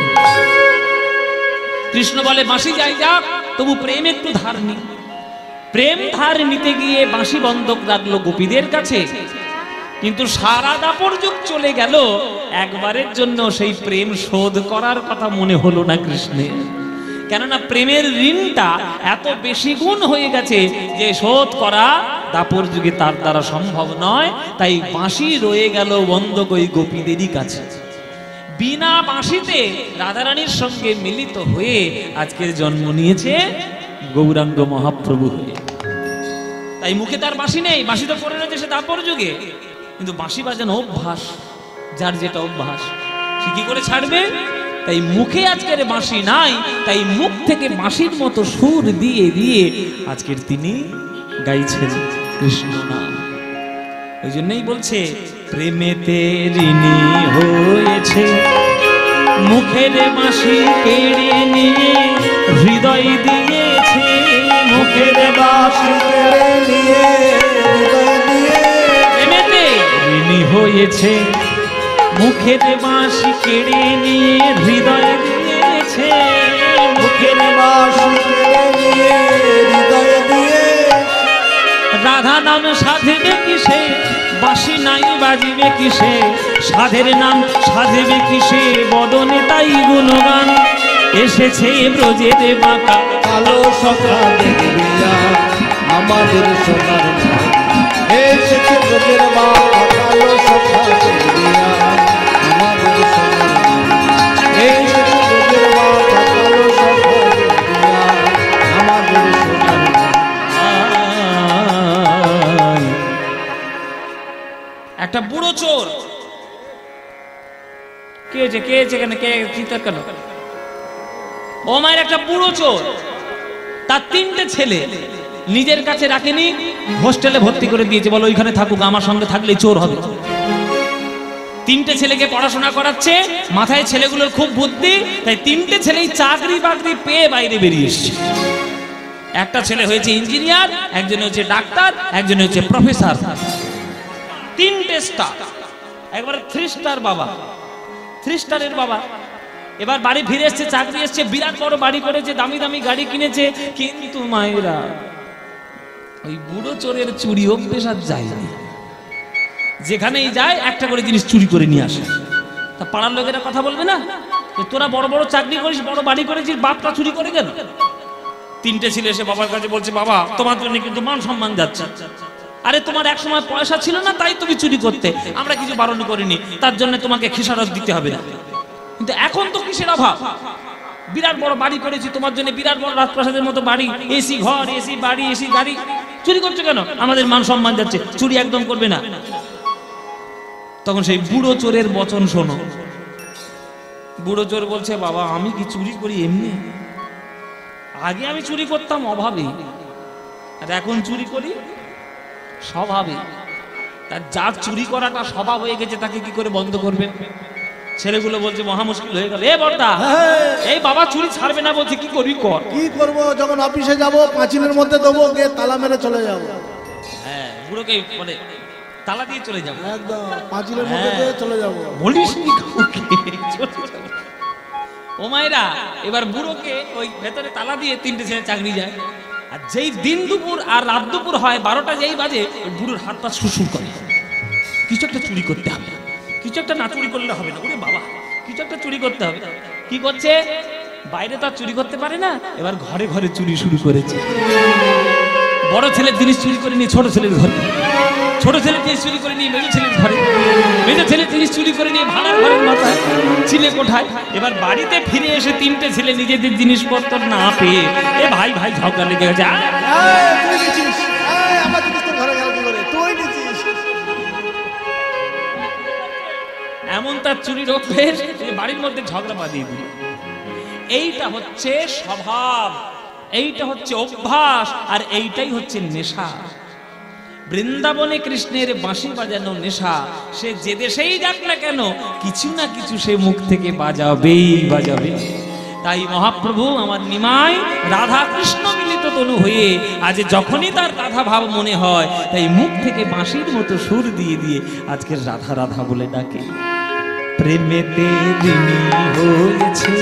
কৃষ্ণ বলে, বাঁশি যাই যাক, তবু প্রেম একটু ধার নি। প্রেম ধার নিতে গিয়ে বাঁশি বন্ধক রাখলো গোপীদের কাছে, কিন্তু সারা দাপর যুগ চলে গেল, একবারের জন্য সেই প্রেম শোধ করার কথা মনে হলো না কৃষ্ণের। কেননা প্রেমের ঋণটা এত বেশি গুণ হয়ে গেছে যে শোধ করা দাপর যুগে তার দ্বারা সম্ভব নয়। তাই বাঁশি রয়ে গেল বন্ধক ওই গোপীদেরই কাছে। বিনা বাঁশিতে রাধারানীর সঙ্গে মিলিত হয়ে আজকের জন্ম নিয়েছে গৌরাঙ্গ মহাপ্রভু হয়ে। তাই মুখে তার বাঁশি নেই, বাঁশি তো পড়ে রয়েছে সে দাপর যুগে, কিন্তু বাঁশি বাজানো অভ্যাস। যার যেটা অভ্যাস সে কি করে ছাড়বে? তাই মুখে আজকের বাঁশি নাই, তাই মুখ থেকে বাঁশির মতো সুর দিয়ে দিয়ে আজকের তিনি গাইছেন কৃষ্ণ নাম। ওই জন্যই বলছে প্রেমেতে ঋণী হয়েছে, মুখের বাঁশি কেড়ে নিয়ে হৃদয় দিয়েছে, মুখের বাঁশি কেড়ে নিয়ে হৃদয় দিয়ে প্রেমেতে ঋণী হয়েছে, মুখের বাঁশি কেড়ে নিয়ে হৃদয় দিয়েছে, মুখের বাঁশি কেড়ে নিয়ে হৃদয় দিয়ে রাধা নাম সাধবে কিসে, বাঁশি নাই বাজিবে কিসে, সাধের নাম সাধবে কিসে, বদনে তাই গুণগান। এসেছে ব্রজের বাঁকা কালো সখা দেখবিয়া আমাদের সোনার নদী, এসেছে ব্রজের বাঁকা কালো সখা দেখবিয়া আমাদের সোনার নদী, এসেছে ব্রজের বাঁকা কালো সখা দেখবিয়া আমাদের সোনার নদী। একটা বুড়ো চোর, কে হয়েছে কে হয়েছে কেন, কে চিৎকার কেন? ও মায়ের একটা বুড়ো চোর, তার 3টে ছেলে নিজের কাছে রাখেনি, হোস্টেলে ভর্তি করে দিয়েছে, বলো ওইখানে থাকুক, আমার সঙ্গে থাকলে চোর হবে। 3টে ছেলেকে পড়াশোনা করাচ্ছে, মাথায় ছেলেগুলোর খুব বুদ্ধি, তাই 3টে ছেলেই চাকরি বাকরি পেয়ে বাইরে বেরিয়ে এসছে। একটা ছেলে হয়েছে ইঞ্জিনিয়ার, একজন হচ্ছে ডাক্তার, একজন হচ্ছে প্রফেসর, 3টে স্টার, একবারে 3 স্টার বাবা, 3 স্টারের বাবা। এবার বাড়ি ফিরে এসছে, চাকরি এসছে, বিরাট বড় বাড়ি করেছে, দামি দামি গাড়ি কিনেছে, কিন্তু মায়েরা ওই বুড়ো চোরের চুরি অভ্যেস আর যায় না, যেখানেই যায় একটা করে জিনিস চুরি করে নিয়ে আসে। তা পাড়ার লোকেরা কথা বলবে না যে তোরা বড় বড় চাকরি করিস, বড় বাড়ি করেছিস, বাপটা চুরি করে কেন? 3টে ছেলে এসে বাবার কাছে বলছে, বাবা তোমার জন্য কিন্তু মান সম্মান যাচ্ছে। আরে তোমার এক সময় পয়সা ছিল না, তাই তুমি চুরি করতে, আমরা কিছু বারণ করিনি, তার জন্য তোমাকে খেসারত দিতে হবে না, কিন্তু এখন তো কিসের অভাব, বিরাট বড় বাড়ি করেছি তোমার জন্য, বিরাট বড় রাজপ্রাসাদের মতো বাড়ি, এসি ঘর, এসি বাড়ি, এসি গাড়ি, চুরি করছো কেন? আমাদের মান সম্মান যাচ্ছে, চুরি একদম করবে না। তখন সেই বুড়ো চোরের বচন শোনো। বুড়ো চোর বলছে, বাবা আমি কি চুরি করি এমনি? আগে আমি চুরি করতাম অভাবে, আর এখন চুরি করি স্বভাবে। তার যার চুরি করাটা স্বভাব হয়ে গেছে তাকে কি করে বন্ধ করবেন? ছেলেগুলো বলছে মহা মুশকিল হয়ে গেল। এ বড়দা, এই বাবা চুরি ছাড়বে না বলছে, কি করবি কর। কি করবো, যখন অফিসে যাব পাঁচিলের মধ্যে দেবো, গিয়ে তালা মেরে চলে যাব। হ্যাঁ, বুড়োকে মানে তালা দিয়ে চলে যাবো, একদম পাঁচিলের মধ্যে দিয়ে চলে যাব। বলিস নি কাউকে। ও মায়েরা, এবার বুড়োকে ওই ভেতরে তালা দিয়ে 3টে ছেলে চাকরি যায়। আর যেই দিন দুপুর আর রাত দুপুর হয়, 12টা যেই বাজে, ওই বুড়োর হাত পা সুরসুর করে, কিছু একটা চুরি করতে হবে, কিছু একটা না চুরি করলে হবে না। ওরে বাবা, কিছু একটা চুরি করতে হবে। কি করছে? বাইরে তো আর চুরি করতে পারে না, এবার ঘরে ঘরে চুরি শুরু করেছে। বড় ছেলের জিনিস চুরি করে নিয়ে ছোট ছেলের ঘরে, ছোট ছেলের জিনিস চুরি করে নিয়ে মেজো ছেলের ঘরে, মেজো ছেলের জিনিস চুরি করে নিয়ে ভাড়ার ঘরের মাথায়, ছিলে কোঠায়। এবার বাড়িতে ফিরে এসে 3টে ছেলে নিজেদের জিনিসপত্র না পেয়ে এ ভাই ভাই ঝগড়া লেগে গেছে। তুই নিচ্ছিস, আমার জিনিস তো ঘরে গেল কি করে, তুই নিচ্ছিস। এমন তার চুরির অভ্যেস, বাড়ির মধ্যে ঝগড়া বাঁধিয়ে দিল। এইটা হচ্ছে স্বভাব, এইটা হচ্ছে অভ্যাস, আর এইটাই হচ্ছে নেশা। বৃন্দাবনে কৃষ্ণের বাঁশি বাজানো নেশা, সে যে দেশেই যাক না কেন কিছু না কিছু সে মুখ থেকে বাজাবেই বাজাবে। তাই মহাপ্রভু আমার নিমাই রাধা কৃষ্ণ মিলিত তনু হয়ে আজ যখনই তার রাধা ভাব মনে হয়, তাই মুখ থেকে বাঁশির মতো সুর দিয়ে দিয়ে আজকের রাধা রাধা বলে ডাকে। প্রেমেতে ঋণী হয়েছে,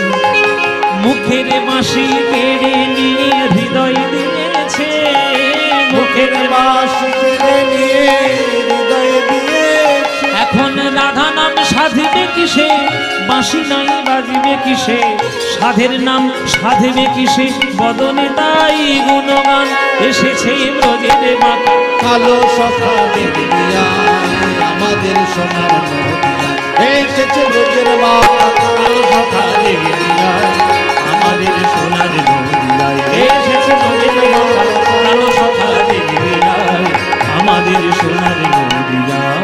মুখের বাঁশি কেড়ে নিয়ে হৃদয় দিয়েছে, মুখের বাঁশি কেড়ে নিয়ে হৃদয় দিয়েছে। এখন রাধা নাম সাধবে কিসে, বাঁশি নাই বাজিবে কিসে, সাধের নাম সাধবে কিসে, বদনে তাই গুণগান। এসেছে ব্রজের বাঁকা কালো সখা দেখবিয়া আমাদের সোনার নদী, এসেছে ব্রজের বাঁকা কালো সখা দেখবিয়া আমাদের সোনার নদিয়ায়, এসেছে ব্রজের বাঁকা কালো সখা দেখবিয়া আমাদের সোনার নদিয়ায়।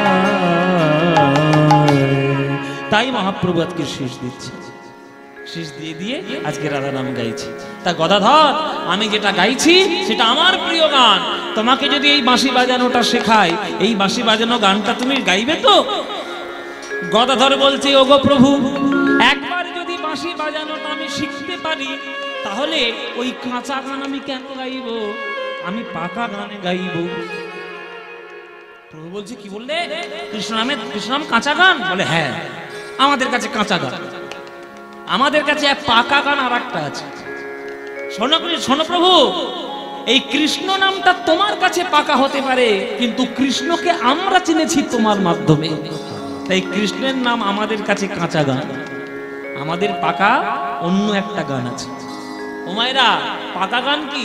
তাই মহাপ্রভু আজকে শেষ দিচ্ছে। শেষ দিয়ে দিয়ে আজকে রাধা নাম গাইছি। তা গদাধর, আমি যেটা গাইছি সেটা আমার প্রিয় গান। তোমাকে যদি এই বাঁশি বাজানোটা শেখাই, এই বাঁশি বাজানো গানটা তুমি গাইবে তো? গদাধর বলছে, ওগো প্রভু, একবার যদি বাঁশি বাজানোটা আমি শিখতে পারি, তাহলে ওই কাঁচা গান আমি কেন গাইব? আমি পাকা গানে গাইব। প্রভু বলছে, কি বললে? কৃষ্ণ নাম কাঁচা গান? বলে, হ্যাঁ, আমাদের কাছে কাঁচা গান, আমাদের কাছে এক পাকা গান আর একটা আছে। শোনো প্রভু, এই কৃষ্ণ নামটা তোমার কাছে পাকা হতে পারে, কিন্তু কৃষ্ণকে আমরা চিনেছি তোমার মাধ্যমে। তাই কৃষ্ণের নাম আমাদের কাছে কাঁচা গান, আমাদের পাকা অন্য একটা গান আছে। ও মায়েরা, পাকা গান কি?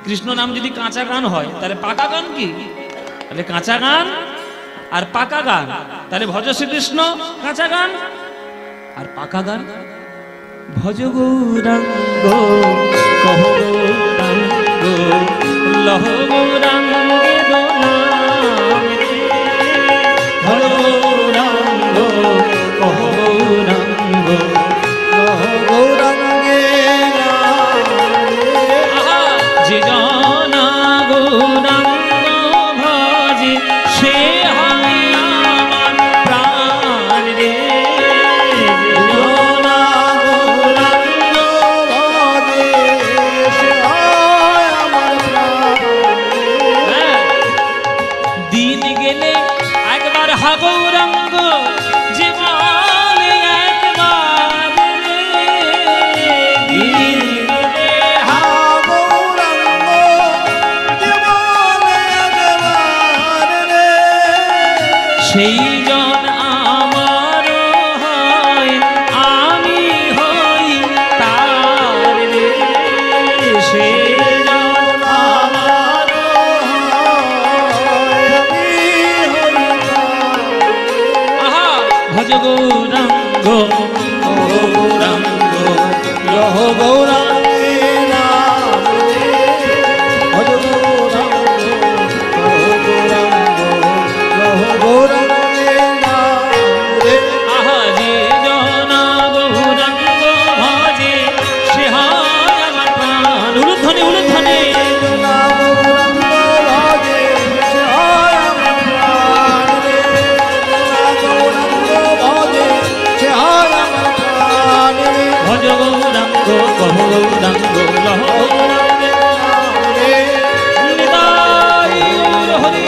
কৃষ্ণ নাম যদি কাঁচা গান হয়, তাহলে পাকা গান কি? তাহলে কাঁচা গান আর পাকা গান, তাহলে ভজ শ্রীকৃষ্ণ কাঁচা গান, আর পাকা গান ভজ গৌরাঙ্গ কহ গৌরাঙ্গ লহ গৌরাঙ্গে দোলাম রে, ভজ গৌরাঙ্গ কহ গৌরাঙ্গ লহ গৌরাঙ্গে যে জনা গৌরাঙ্গ ভজে সে হয় আমার প্রাণ রে। দিন গেলে একবার হা গৌরাঙ্গ যে বলে একবার রে, দিন গেলে হা গৌরাঙ্গ যে বলে একবার রে, সেই জন আমার হয়, আমি হই তার রে, সেই জন আমার ভজ গৌরাঙ্গ গৌরাঙ্গ লহ গৌরাঙ্গে নাম রে, ভজ গৌরাঙ্গ গৌরাঙ্গ লহ গৌরাঙ্গে নাম রে। আহা, যে জনা গৌরাঙ্গ ভজে সে হয় আমার প্রাণ। উলুধ্বনি উলুধ্বনি, ভজ গৌরাঙ্গ কহ গৌরাঙ্গ লহ গৌরাঙ্গে নাম রে, নিতাই গৌর হরি।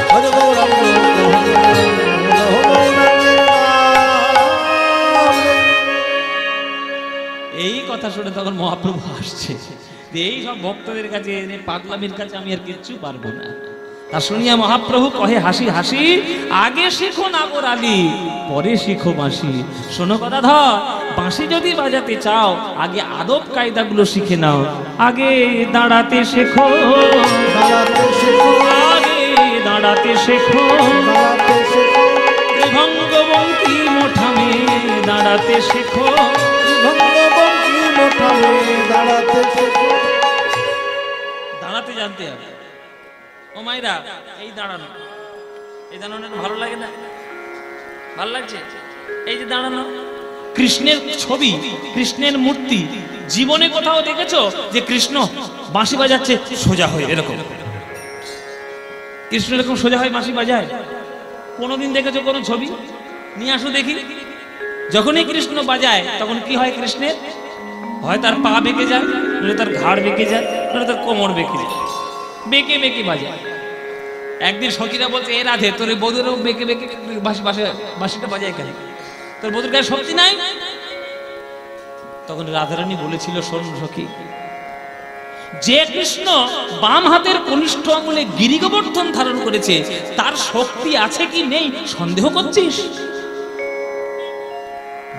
ভজ গৌরাঙ্গ কহ গৌরাঙ্গ লহ গৌরাঙ্গে নাম রে। এই কথা শুনে তখন মহাপ্রভু আসছে যে এই সব ভক্তদের কাছে, পাগলামির কাছে আমি আর কিচ্ছু পারবো না। তা শুনিয়া মহাপ্রভু কহে হাসি হাসি, আগে শিখো নাগর আলী, পরে শিখো বাঁশি। শোনো গদাধর, বাঁশি যদি বাজাতে চাও, আগে আদব কায়দাগুলো শিখে নাও। আগে দাঁড়াতে শেখো, দাঁড়াতে শেখো, আগে দাঁড়াতে শেখো, দাঁড়াতে শেখো, ত্রিভঙ্গবঙ্কি মোঠামে দাঁড়াতে শেখো, ত্রিভঙ্গবঙ্কি মোঠামে দাঁড়াতে শেখো। দাঁড়াতে জানতে হবে। ও মাইরা, এই দাঁড়ানো, এই দাঁড়ানো ভালো লাগে না? ভালো লাগছে? এই যে দাঁড়ানো, কৃষ্ণের ছবি, কৃষ্ণের মূর্তি, জীবনে কোথাও দেখেছো যে কৃষ্ণ বাঁশি বাজাচ্ছে সোজা হয়ে? এরকম কৃষ্ণ এরকম সোজা হয়ে বাঁশি বাজায়? কোনোদিন দেখেছো কোনো ছবি? নিয়ে আসো দেখি। যখনই কৃষ্ণ বাজায় তখন কি হয় কৃষ্ণের? হয় তার পা বেঁকে যায়, নইলে তার ঘাড় বেঁকে যায়, নইলে তার কোমর বেঁকে যায়, বেঁকে বেঁকে বাজায়। একদিন সখীরা বলছে, এ রাধে, তোর বধুরও বেঁকে বেঁকে বাঁশিটা বাজায় কেন? তোর বধুর গায়ে শক্তি নাই? তখন রাধারানী বলেছিল, শোন সখী, যে কৃষ্ণ বাম হাতের কনিষ্ঠ আঙুলে গিরিগোবর্ধন ধারণ করেছে, তার শক্তি আছে কি নেই সন্দেহ করছিস?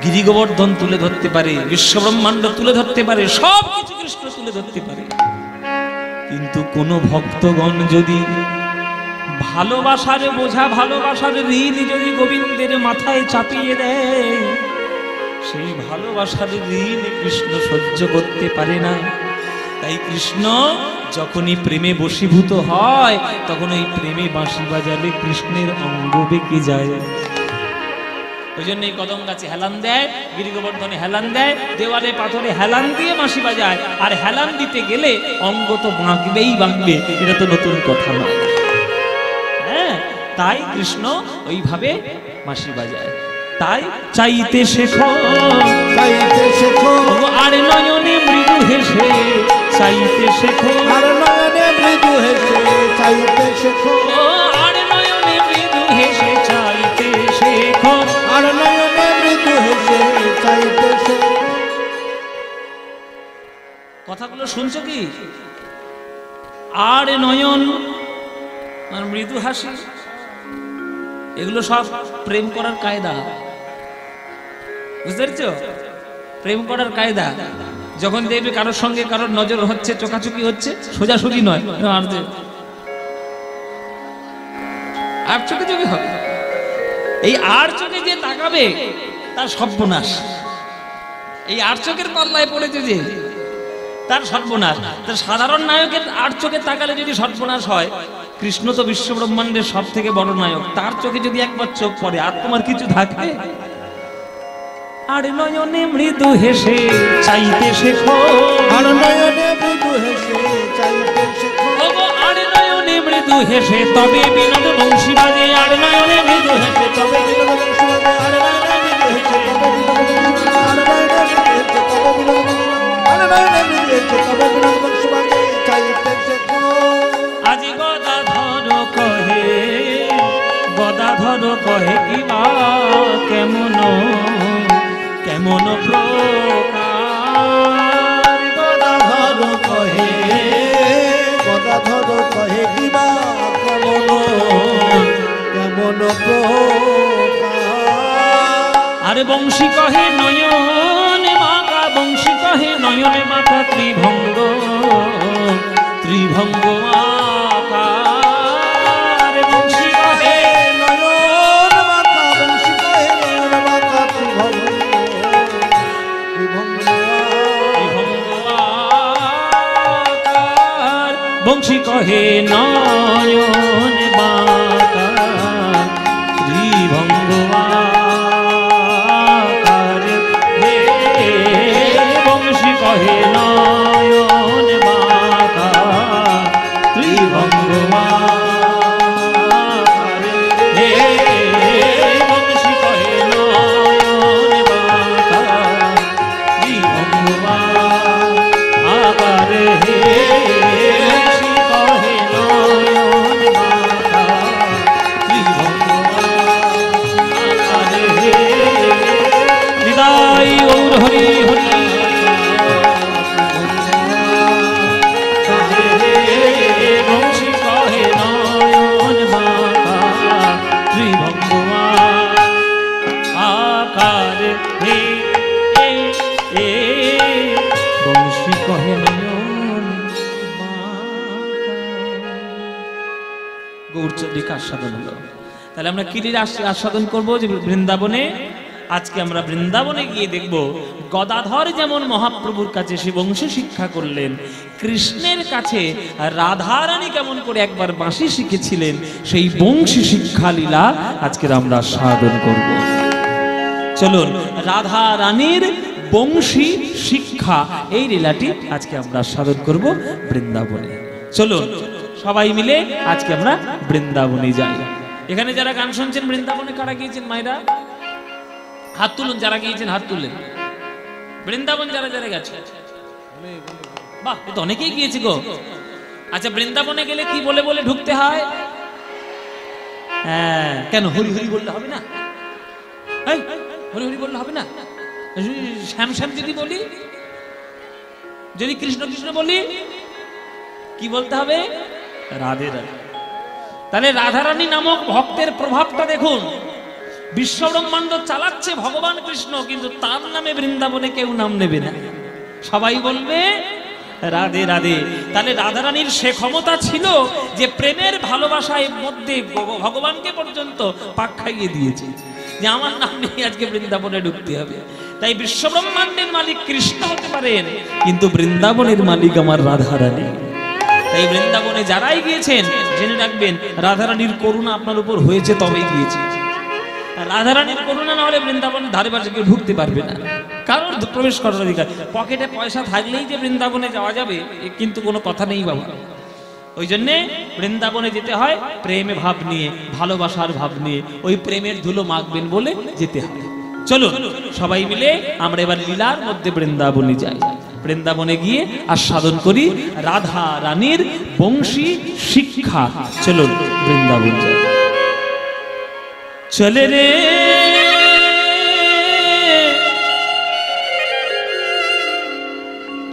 গিরিগোবর্ধন তুলে ধরতে পারে, বিশ্বব্রহ্মাণ্ড তুলে ধরতে পারে, সব কিছু কৃষ্ণ তুলে ধরতে পারে। কিন্তু কোন ভক্তগণ যদি ভালোবাসার বোঝা, ভালোবাসার ঋণ যদি গোবিন্দের মাথায় চাপিয়ে দেয়, সেই ভালোবাসার ঋণ কৃষ্ণ সহ্য করতে পারে না। তাই কৃষ্ণ যখনই প্রেমে বশীভূত হয়, তখন ওই প্রেমে বাঁশি বাজালে কৃষ্ণের অঙ্গ বেঁকে যায়। ওই জন্য এই কদম গাছে হেলান দেয়, গিরি গোবর্ধনে হেলান দেয়, দেওয়ালে পাথরে হেলান দিয়ে বাঁশি বাজায়। আর হেলান দিতে গেলে অঙ্গ তো বাঁকবেই বাঁকবে, এটা তো নতুন কথা নয়। হ্যাঁ, তাই কৃষ্ণ ওইভাবে বাঁশি বাজায়। তাই চাইতে শেখো, চাইতে শেখো, আর নয়নে মৃদু হেসে চাইতে শেখো, আর নয়নে মৃদু হেসে চাইতে শেখো, আর নয়নে মৃদু হেসে চাইতে শেখো, আর নয়নে মৃদু হেসে চাইতে শেখো। কথাগুলো শুনছো কি? আর নয়ন আর মৃদু হাসি, এগুলো সব প্রেম করার কায়দা। বুঝতে পেরেছ? প্রেম করার কায়দা। যখন দেখবে কারোর সঙ্গে কারোর নজর হচ্ছে, চোখাচোখি হচ্ছে, সোজাসুজি নয়, আর চোখে চোখে হবে। এই আর চোখে যে তাকাবে তার সর্বনাশ। এই আর চোখের পাল্লায় পড়েছে যে তার সর্বনাশ। তার সাধারণ নায়কের আর চোখে তাকালে যদি সর্বনাশ হয়, কৃষ্ণ তো বিশ্ব ব্রহ্মাণ্ডের সব থেকে বড় নায়ক, তার চোখে যদি একবার চোখ পড়ে আর তোমার কিছু থাকবে? আর নয়নে মৃদু হেসে চাইতে শেখো, আর নয়নে মৃদু হেসে চাইতে শেখো, আর নয়নে মৃদু হেসে তবে বিনোদ বংশী বাজে, আর নয়নে মৃদু হেসে তবে বিনোদ বংশী বাজে, আর নয়নে মৃদু হেসে তবে বিনোদ বংশী বাজে, আর নয়নে মৃদু হেসে তবে বিনোদ বংশী বাজে, আর নয়নে মৃদু হেসে তবে বিনোদ বংশী বাজে চাইতে শেখো। আজি গদাধর কহে, গদাধর কহে কিবা কেমন কেমন প্রকার, গদাধর কহে, গদাধর কহে কিবা কেমন কেমন প্রকার। আরে বংশী কহে নয়ন মাকা, বংশী কহে নয়ন মাকা ত্রিভঙ্গ, ত্রিভঙ্গ আকার। বংশী কহে নয়ন মাতা, বংশী কহে নয়ন মাতা ত্রিভঙ্গ, ত্রিভঙ্গ আকার। বংশী কহে নয়ন বাঁকা ত্রিভঙ্গ আকার। হে বংশী কহে নয়ন বাঁকা ত্রিভঙ্গ আকার। হে বংশী কহে নয়ন বাঁকা ত্রিভঙ্গ আকার। হে বংশী কহে নয়ন বাঁকা ত্রিভঙ্গ আকার। হে হৃদয় গৌর হরি হরি, বংশী কহে নয়ন বাঁকা ত্রিভঙ্গ আকার। হে বংশী কহে নয়ন বাঁকা। গৌরচন্দ্রিকা আস্বাদন হলো। তাহলে আমরা কিলির আস্বাদন করবো যে বৃন্দাবনে। আজকে আমরা বৃন্দাবনে গিয়ে দেখব গদাধর যেমন মহাপ্রভুর কাছে সে বংশী শিক্ষা করলেন, কৃষ্ণের কাছে রাধারানী কেমন করে একবার বাঁশি শিখেছিলেন, সেই বংশী শিক্ষা লীলা আজকের আমরা আস্বাদন করব। চলুন, রাধা রানীর বংশী শিক্ষা এই লীলাটি আজকে আমরা আস্বাদন করব বৃন্দাবনে। চলুন সবাই মিলে আজকে আমরা বৃন্দাবনে যাই। এখানে যারা গান শুনছেন বৃন্দাবনে কারা গিয়েছেন? মায়েরা হাত তুলুন, যারা গিয়েছেন হাত তুললেন। বৃন্দাবন যারা যারা গেছে, বাহ, এ তো অনেকেই গিয়েছে গো। আচ্ছা, বৃন্দাবনে গেলে কি বলে বলে ঢুকতে হয়? হ্যাঁ, কেন হরি হরি বললে হবে না? হরি হরি বললে হবে না? শ্যাম শ্যাম যদি বলি, যদি কৃষ্ণ কৃষ্ণ বলি, কি বলতে হবে? রাধে রাধে। তাহলে রাধারানী নামক ভক্তের প্রভাবটা দেখুন। বিশ্ব ব্রহ্মাণ্ড চালাচ্ছে ভগবান কৃষ্ণ, কিন্তু তার নামে বৃন্দাবনে কেউ নাম নেবে না, সবাই বলবে রাধে রাধে। তাহলে রাধারানীর সে ক্ষমতা ছিল যে প্রেমের ভালোবাসায় মধ্যে ভগবানকে পর্যন্ত পাক খাইয়ে দিয়েছে যে আমার নাম নিয়ে আজকে বৃন্দাবনে ঢুকতে হবে। তাই বিশ্ব ব্রহ্মাণ্ডের মালিক কৃষ্ণ হতে পারেন, কিন্তু বৃন্দাবনের মালিক আমার রাধারানী। তাই বৃন্দাবনে যারাই গিয়েছেন জেনে রাখবেন রাধারানীর করুণা আপনার উপর হয়েছে, তবেই গিয়েছে। রাধারানীর করুণা না হলে বৃন্দাবনের ধারে পাশে কেউ ঢুকতে পারবে না, কারোর প্রবেশ করার অধিকার। পকেটে পয়সা থাকলেই যে বৃন্দাবনে যাওয়া যাবে এ কিন্তু কোনো কথা নেই বাবা। ওই জন্যে বৃন্দাবনে যেতে হয় প্রেমে ভাব নিয়ে, ভালোবাসার ভাব নিয়ে, ওই প্রেমের ধুলো মাখবেন বলে যেতে হবে। চলো সবাই মিলে আমরা এবার লীলার মধ্যে বৃন্দাবনে যাই। বৃন্দাবনে গিয়ে আস্বাদন করি রাধা রানীর বংশী শিক্ষা। চলো বৃন্দাবন যাই। চলে রে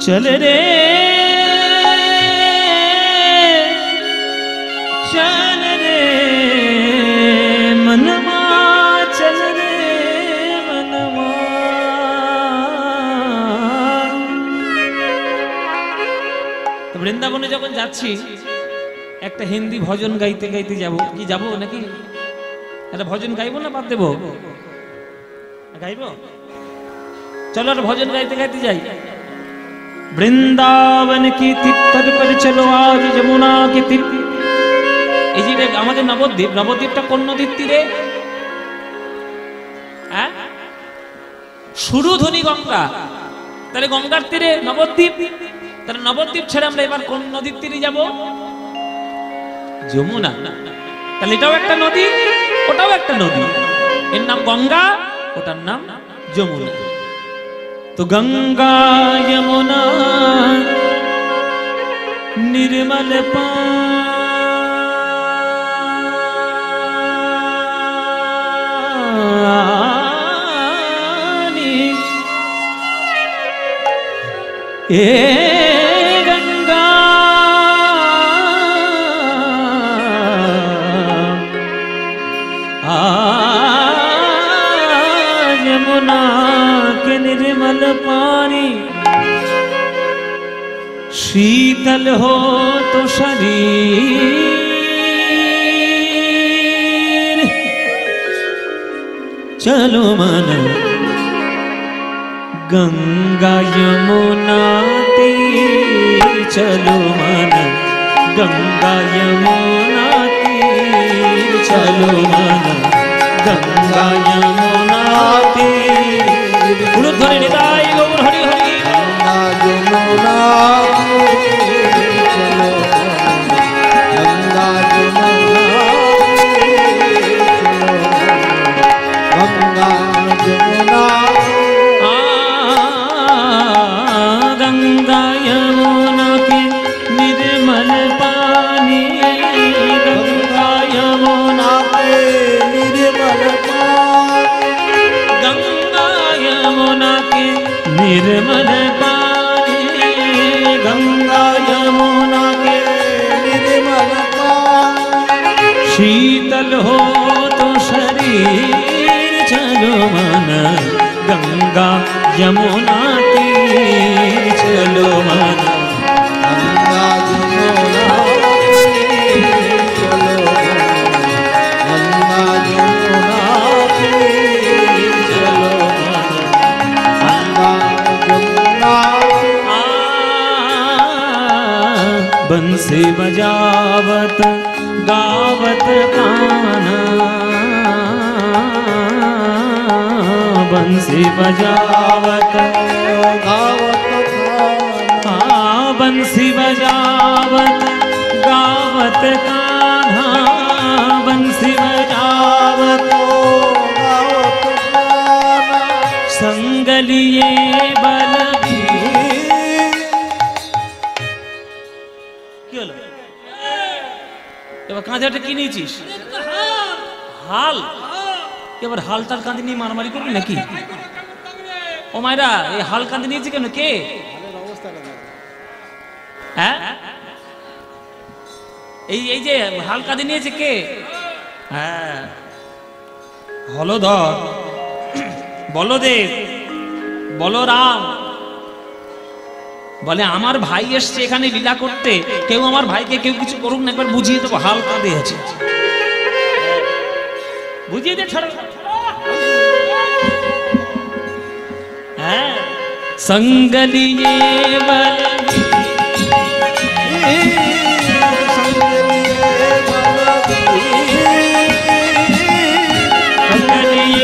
চলে রে चल रे मनमा, चल रे मनमा। তো বৃন্দাবনে যখন যাচ্ছি একটা হিন্দি ভজন গাইতে গাইতে যাব। কি যাব নাকি একটা ভজন গাইবো না বাদ দেবো? গাইবো, চলো একটা ভজন গাইতে গাইতে যাই। বৃন্দাবন কি तीर्थ पर चलो आज যমুনা के तीर्थ। এই যে আমাদের নবদ্বীপ, নবদ্বীপটা কোন নদীর তীরে? হ্যাঁ, সুরধনী গঙ্গা, তাহলে গঙ্গার তীরে নবদ্বীপ। তাহলে নবদ্বীপ ছেড়ে আমরা এবার কোন নদীর তীরে যাব? যমুনা। তাহলে এটাও একটা নদী, ওটাও একটা নদী, এর নাম গঙ্গা, ওটার নাম যমুনা। তো গঙ্গা যমুনা নির্মল ए गंगा यमुना के निर्मल पानी, शीतल हो तो शरीर। चलो मन गंगा यमुना तीर, चलो मन गंगा यमुना तीर, चलो मन गंगा यमुना तीर। गुरुध्वनि निताय गौर हरि हरि। गंगा यमुना तीर, चलो गंगा यमुना तीर, चलो गंगा यमुना। गंगा यमुना के निर्मल पानी, गंगा यमुना के निर्मल पानी, गंगा यमुना के निर्मल पानी, गंगा यमुना के निर्मल पानी। शीतल हो तो शरीर, चलो मन गंगा यमुना तीर, चलो मन गंगा यमुना तीर, चलो गंगा यमुना तीर, चलो गंगा यमुना। बंसी बजावत गावत कान्हा, बंसी बजावत गावत कान्हा, बंसी बजावत गावत कान्हा, बंसी बजावत गावत कान्हा। संग लिए बलबीर। কি হলো এবার কাঁধাটা কি নিয়েছিস? হাল। এবার হাল তার কাঁধে নিয়ে মারামারি করবি নাকি? ও মায়েরা, এই হাল কাঁধে নিয়েছে কেন? কে? হ্যাঁ, এই যে হাল কাঁধে নিয়েছে কে? হ্যাঁ, হলধর, বলদেব, বলরাম। বলে আমার ভাই এসছে এখানে লীলা করতে, কেউ আমার ভাইকে কেউ কিছু করুক না, একবার বুঝিয়ে দেবো। হাল কাঁধে আছে, বুঝিয়ে দে। ছাড়ো। হ্যাঁ, संग लिए बलबीर, संग लिए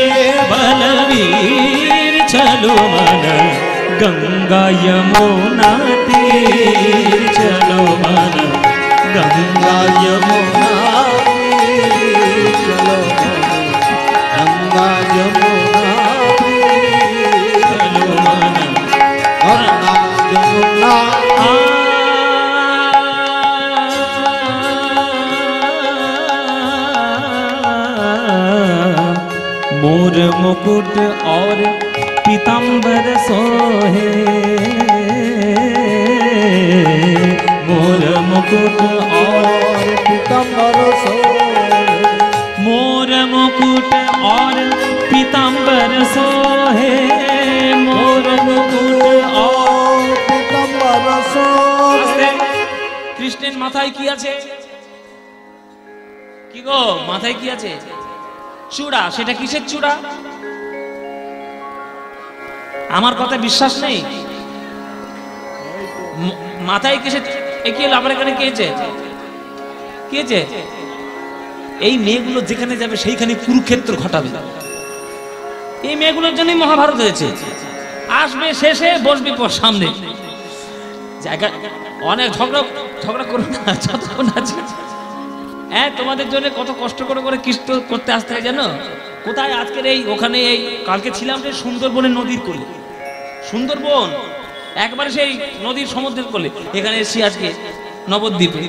गंगा यमुना तीर चलो मन, गंगा यमुना तीर चलो गंगा यमुना तीर चलो मन, गंगा यमुना मोर मुकुट और पीताम्बर सोहे, मोर मुकुट और पीताम्बर सोहे, मोर मुकुट और पीताम्बर सोहे, मोर मुकुट और पीताम्बर सोहे। কৃষ্ণের মাথায় কি আছে? কি গো মাথায় কি আছে? চূড়া। সেটা কিসের চূড়া? আমার কথা বিশ্বাস নেই? মাথায় কিসের? কি হলো আমার এখানে কে আছে? এই মেয়েগুলো যেখানে যাবে সেইখানে কুরুক্ষেত্র ঘটাবে। এই মেয়েগুলোর জন্যই মহাভারত হয়েছে। আসবে শেষে, বসবে সামনে। জায়গা অনেক ঝগড়া করবে না যতক্ষণ আছে। হ্যাঁ, তোমাদের জন্য কত কষ্ট করে কৃষ্ণ করতে আসতে হয় জানো? কোথায় আজকের এই ওখানে এই কালকে ছিলাম যে সুন্দরবনের নদীর কোলে, সুন্দরবন একবারে সেই নদীর সমুদ্রের কোলে। এখানে এসেছি আজকে নবদ্বীপে।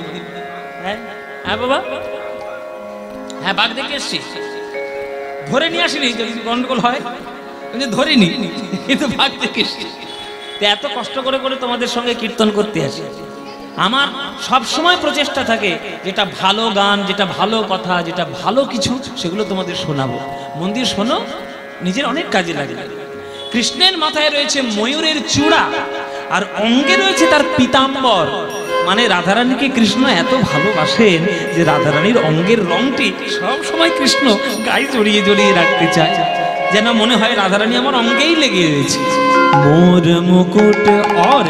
হ্যাঁ হ্যাঁ বাবা, হ্যাঁ বাঘ দেখে এসছি। ধরে নিয়ে আসিনি, যদি গন্ডগোল হয় কিন্তু ধরিনি, কিন্তু বাঘ দেখে এসছি। এত কষ্ট করে তোমাদের সঙ্গে কীর্তন করতে আসি। আমার সব সময় প্রচেষ্টা থাকে যেটা ভালো গান, যেটা ভালো কথা, যেটা ভালো কিছু, সেগুলো তোমাদের শোনাবো। মন দিয়ে শোনো, নিজের অনেক কাজে লাগে। কৃষ্ণের মাথায় রয়েছে ময়ূরের চূড়া, আর অঙ্গে রয়েছে তার পীতাম্বর। মানে রাধারানীকে কৃষ্ণ এত ভালোবাসেন যে রাধারানীর অঙ্গের রংটি সব সময় কৃষ্ণ গায়ে জড়িয়ে রাখতে চায়, যেন মনে হয় রাধারানী আমার অঙ্গেই লেগে রয়েছে। मोर मुकुट और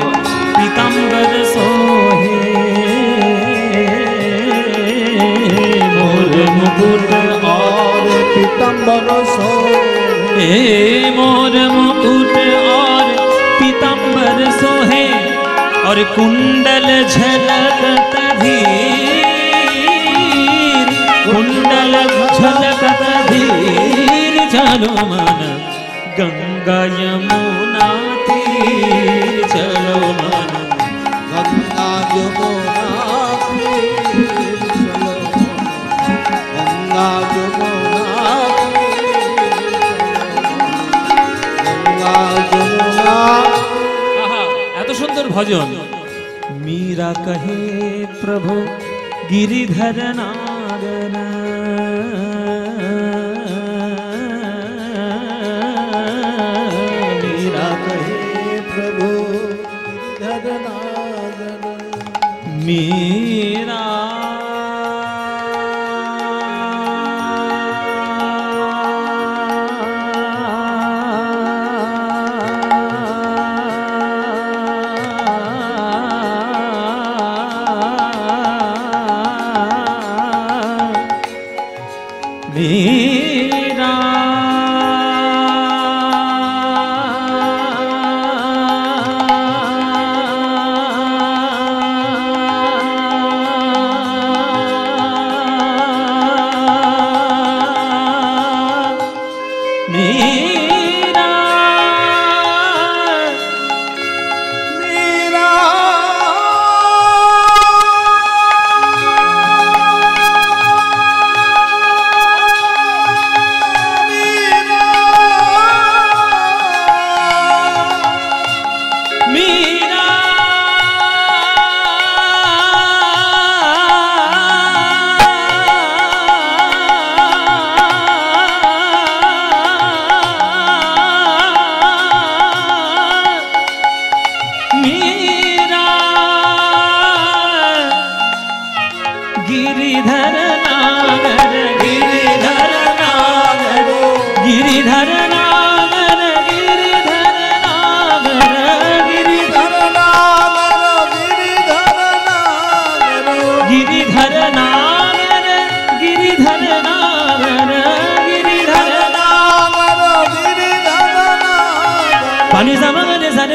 पीताम्बर सोहे, मोर मुकुट और पीताम्बर सोहे, मोर मुकुट और पीताम्बर सोहे, और कुंडल झलकत धीर, कुंडल झलकत धीर चलो मन, गंगा यमुना तीर चलो मन, गंगा यमुना तीर चलो गंगा यमुना गंगा यमुना। এত সুন্দর ভজন। मीरा कहे प्रभु गिरिधर नागन, मीरा मीरा गिरिधर नागर, गिरिधर नागर, गिरिधर नागर, गिरिधर नागर, गिरिधर नागर, गिरिधर नागर, गिरिधर नागर, गिरिधर नागर, गिरिधर नागर। पानी समगरे सरे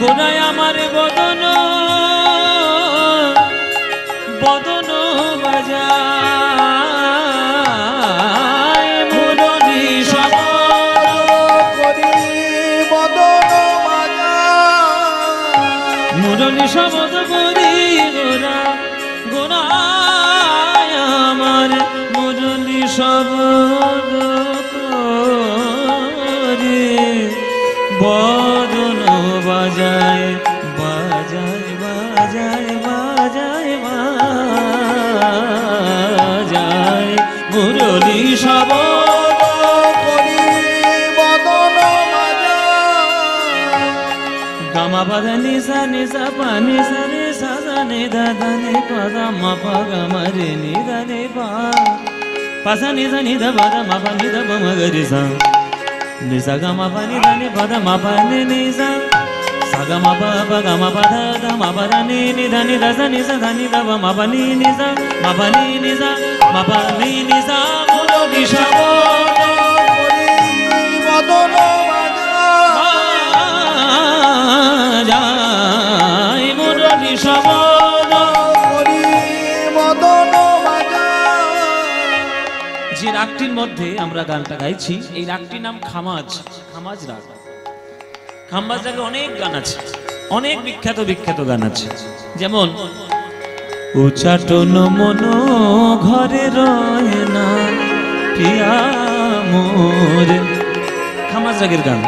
গোনায় আমার বদন বদন বাজায় মুরলী শবদ করি বদন বাজায় মুরলী শবদ করি গোরা গোনায় আমার মুরলী শবদ করে বদন বাজায় বাজায় বাজায় বাজায় বাজায় মুরলী শবদ করি বদন বাজায় গামা পাদা নিসা নিসা পা নিসা রে সা সা নি দা দা নি পা দা মা পা গামা রে নি দা নি পা পা সা নি দা পা দা মা পা নি দা পা মা গা রে সা নি সা গা মা পা নি দা নি পা দা মা পা নি নি সা সা গা মা পা গা মা পা দা দা মা পা দা নি নি দা নি দা সা নি সা দা নি দা পা মা পা নি নি সা মা পা নি নি সা মা পা নি নি সা মুরলী শবদ করি বদন বাজায় যায় মুরলী শবদ করি বদন বাজায় যে রাগটির মধ্যে আমরা গানটা গাইছি এই রাগটির নাম খামাজ খামাজ রাগ খামাজ রাগে অনেক গান আছে অনেক বিখ্যাত বিখ্যাত গান আছে যেমন উচাটন মন ঘরে রয় না প্রিয়া মোর খামাজ রাগের গান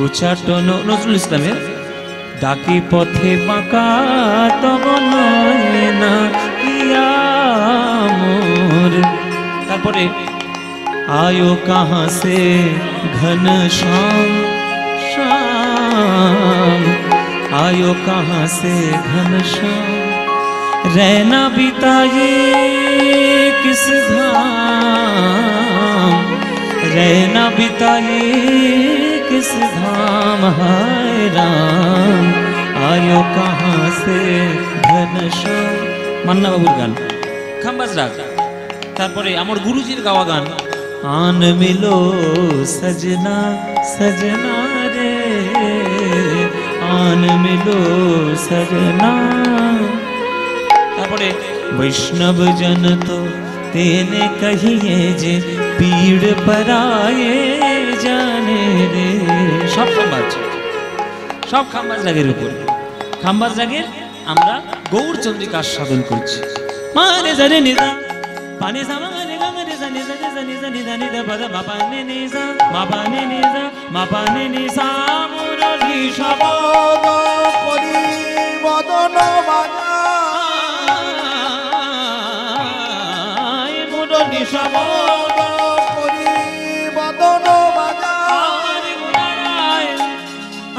উচাটন নজরুল ইসলামের ডাকি পথে বাঁকা তব নয় না প্রিয়া মোর তারপরে आयो कहाँ से घन श्याम श्याम आयो कहाँ से घन श्याम रहना बिताए किस धाम रहना बिताए किस धाम हाय राम आयो कहाँ से घन श्याम মান্না বাবুর গান খাম্বাজ রাগ তারপরে আমার গুরুজির গাওয়া গান आन मिलो सजना सजना रे आन मिलो सजना তারপরে वैष्णव जन तो तेने कहिए जे पीड़ पराए जाने रे সব খাম্বাজ রাগের উপর খাম্বাজ রাগের আমরা গৌর চন্দ্রিকা সাধন করছি মারে জানে নিদা পানি সামা মুরলী শবদ করি বদন বাজায় মুরলী শবদ করি বদন বাজায়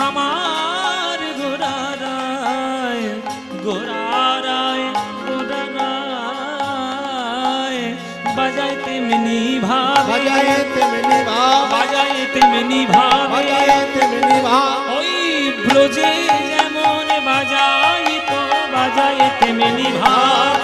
আমার গোরারায় গোরারায় গোরারায় বাজায় তেমনি ভাব বাজায় তেমনি ভাব বাজায় তেমনি ভাব বাজায় তেমনি ভাব ওই ব্রজে যেমন বাজাই তো বাজায় তেমনি ভাব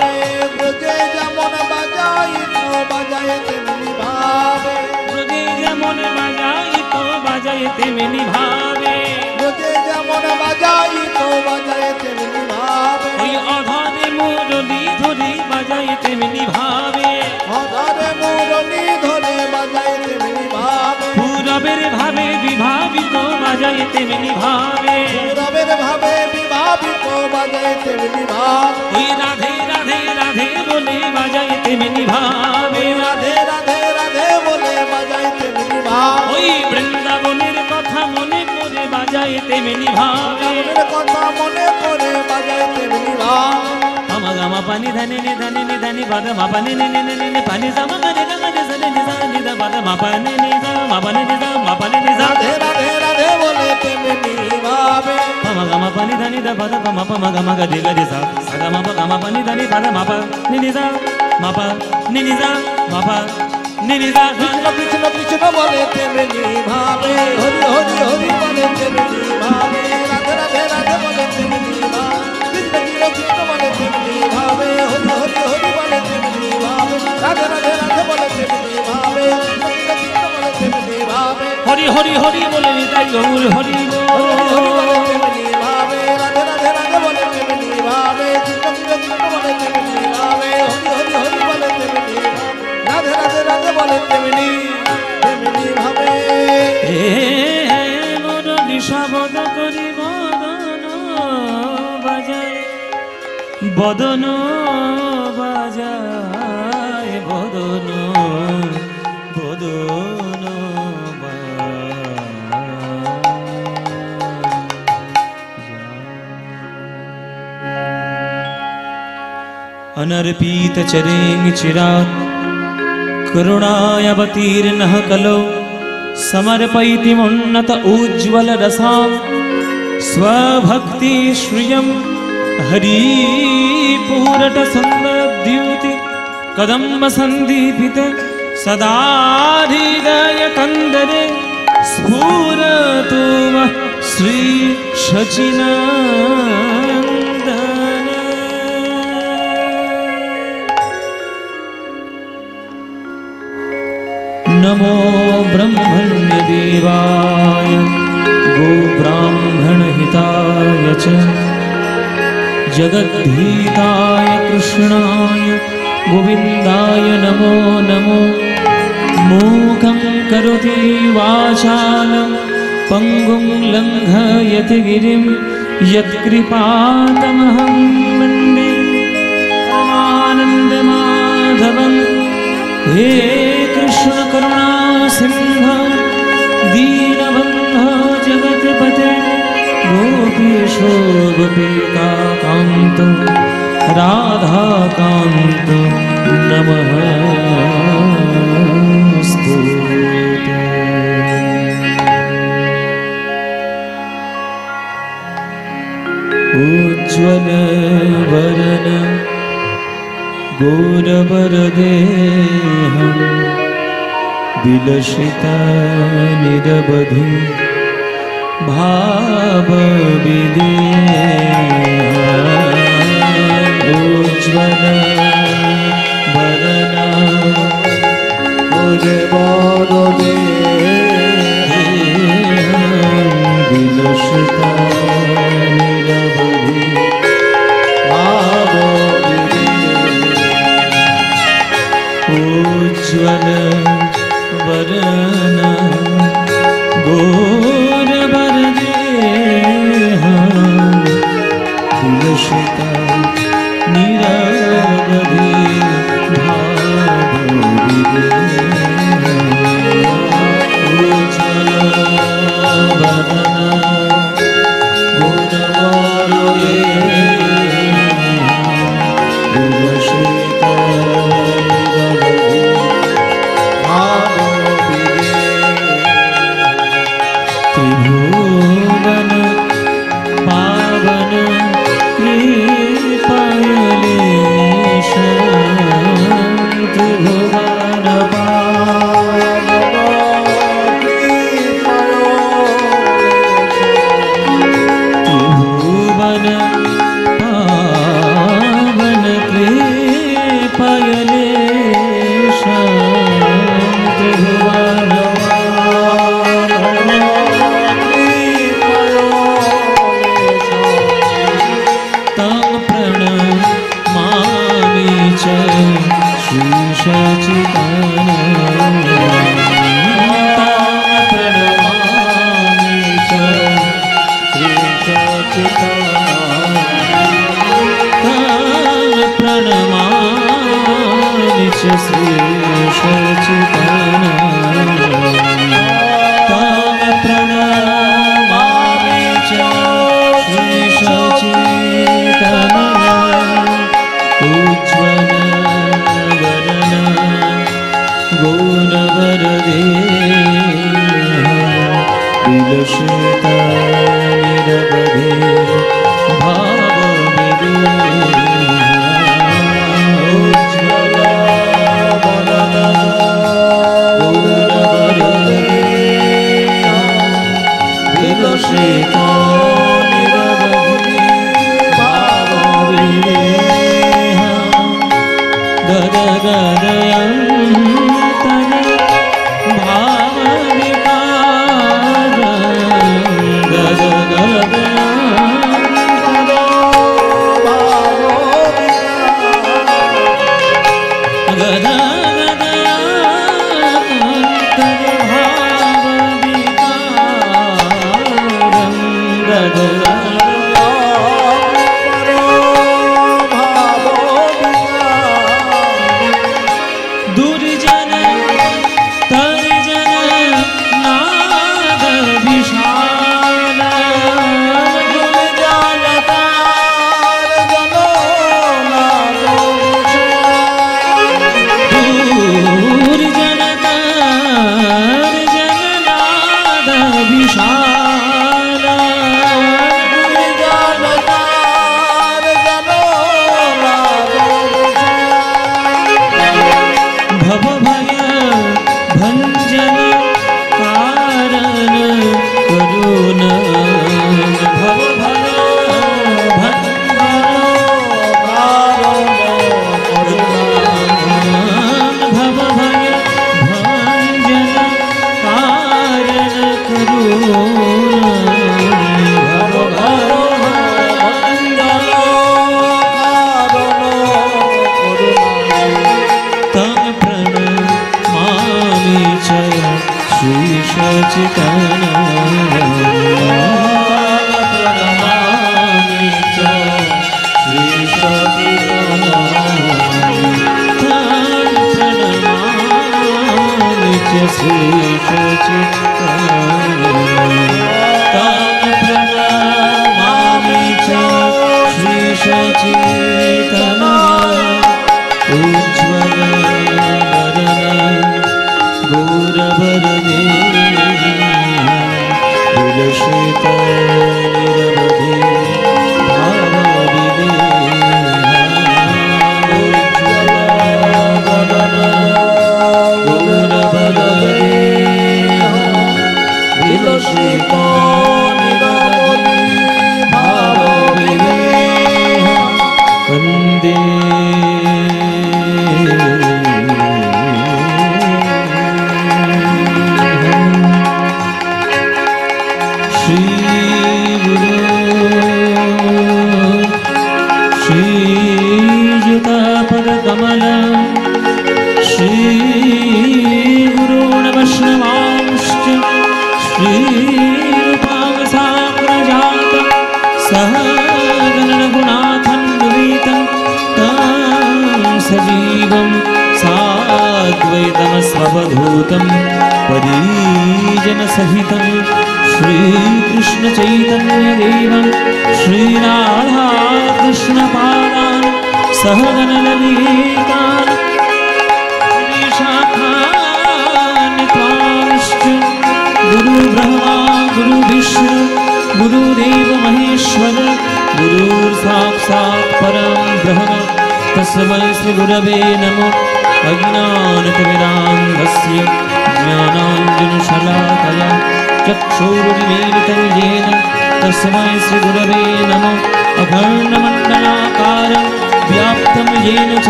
ব্রজে যেমন বাজাই তো বাজায় তেমনি ভাবে ব্রজে যেমন বাজাই তো বাজায় তেমনি ভাবে ব্রজে যেমন বাজাই তো বাজায় তেমনি ভাবে ওই অধরে মুরলী ধরে বাজায় তেমনি ভাবে অধরে মুরলী ধরে বাজায় তেমনি ভাবে পূরবের ভাবে বিভাবিত বাজায় তেমনি ভাবে রবের ভাবে বিভাবিত বাজায় তেমনি ভাব ওই রাধে রাধে রাধে বলে বাজায় তেমনি ভাবে রাধে রাধে রাধে বলে বাজায় তেমনি ভাব ওই বৃন্দাবনের কথা মনে করে বাজায় তেমনি ভাবে রামের কথা মনে করে বাজায় তেমনি ভাব আমা গামা পানি ধানি নি ধানি নি ধানি বাদা মা পানি নি নি নি নি পানি জামা গানি গা গানি সনে নি সা নি দা বাদা মা পানি নি সা মা পানি নি সা মা পানি নি সা রাধে রাধে রাধে বলে তেমনি ভাবে আমা গামা পানি ধানি দা বাদা মা পা মা গামা গা দে গা দে সা সা গামা পা গামা পানি ধানি বাদা মা পা নি নি সা মা পা নি নি সা মা পা নি নি সা কৃষ্ণ কৃষ্ণ কৃষ্ণ বলে তেমনি ভাবে হরি হরি হরি বলে তেমনি ভাবে রাধে রাধে রাধে বলে তেমনি ভাবে কৃষ্ণ কৃষ্ণ কৃষ্ণ বলে তেমনি ভাবে হরি হরি হরি বলে তেমনি ভাবে রাধে রাধে রাধে বলে তেমনি ভাবে কৃষ্ণ কৃষ্ণ বলে তেমনি ভাবে হরি হরি হরি বলে নিতাই গৌর হরি হরি হরি বলে তেমনি বলে তেমনি তেমনি ভাবে মন নিশাবদ করি বদন বাজায় বদন বদন अनर्पित चरेंग चिराग करुणायावतीर्णः कलो समर्पयति मुन्नत उज्ज्वल रसा स्वभक्ति श्रियं हरिपूरट सुन्दरद्युति कदम्ब सन्दीपित सदा हृदय कंदरे स्फुरतु श्री शचिनन्दन। नमो ब्रह्मण्य देवाय गोब्राह्मण हिताय च जगद्धिताय कृष्णाय गोविन्दाय नमो नमो। मूकं करोति वाचालं पंगुं लंघयति गिरिं यत्कृपातमहं वन्दे परमानन्दमाधवं। हे कृष्ण करुणा सिंह दीनबन्धो जगत्पते गोपीशो गोपिका कान्त राधाकान्त नमस्तुते। उज्ज्वल वरन गौरवरदेहं विलसिता निरवधि भावविदेहम्। उज्ज्वल वरन गौरवरदेहं विलसिता निरवधि उज्ज्वल वरन गौरवरदेहं विलसिता निरवधि भावविदेहम्। उज्ज्वल वरन गौरवरदेहं विलसिता त्रिभुवन पावन कृपालेश त्रिभुवन पावन त्रिभुवन पावन कृपालेश त्रिभुवन श्री सच्चिदानंद प्रणमामि च श्री सच्चिदानंद प्रणमामि च श्री सच्चिदानंद प्रणमामि च श्री सच्चिदानंद। उज्ज्वल गौरवरदेहं विलसिता निरवधि भावविदेहम्। उज्ज्वल वरन गौरवरदेहं विलसिता निरवधि भावविदेहम्। गद गदयं गद गदयं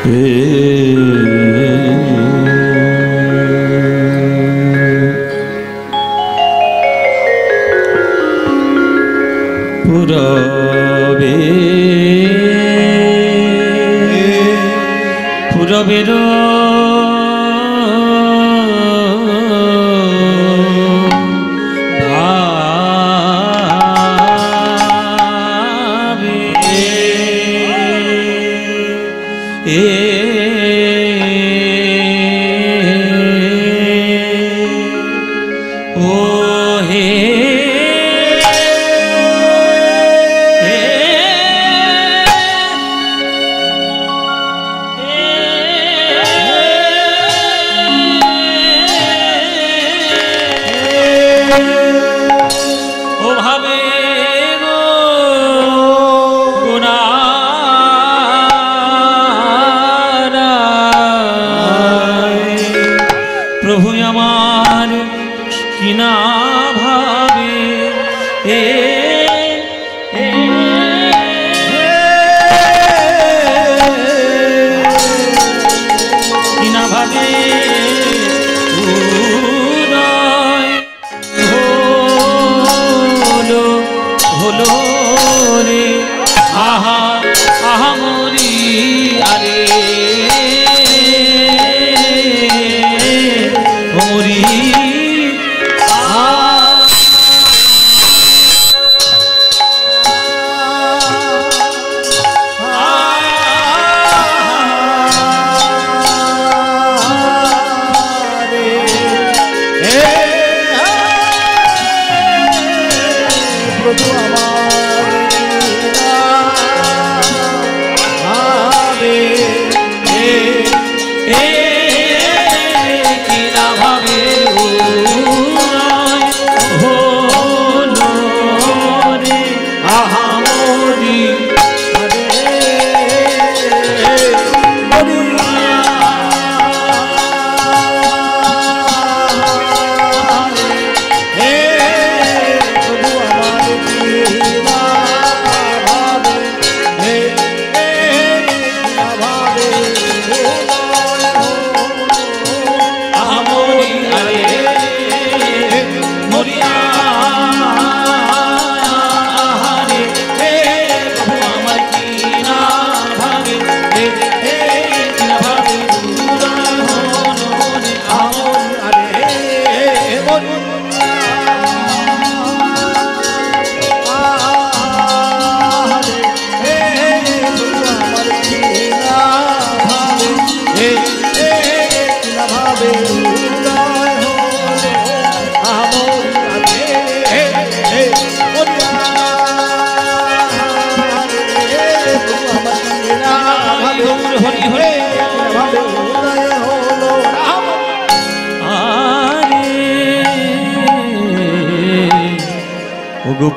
পুরবের প্রভু আমার কিনা ভাবে কিনা ভাবে হলো হলো রে আহা আহা মরি আরে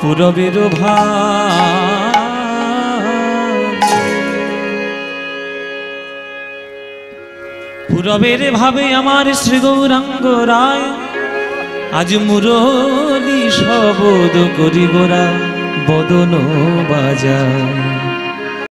পুরবের পুরবের ভাবে আমার শ্রী গৌরাঙ্গ রায় আজ মুরলী শবদ করিবরা বদন বাজায়।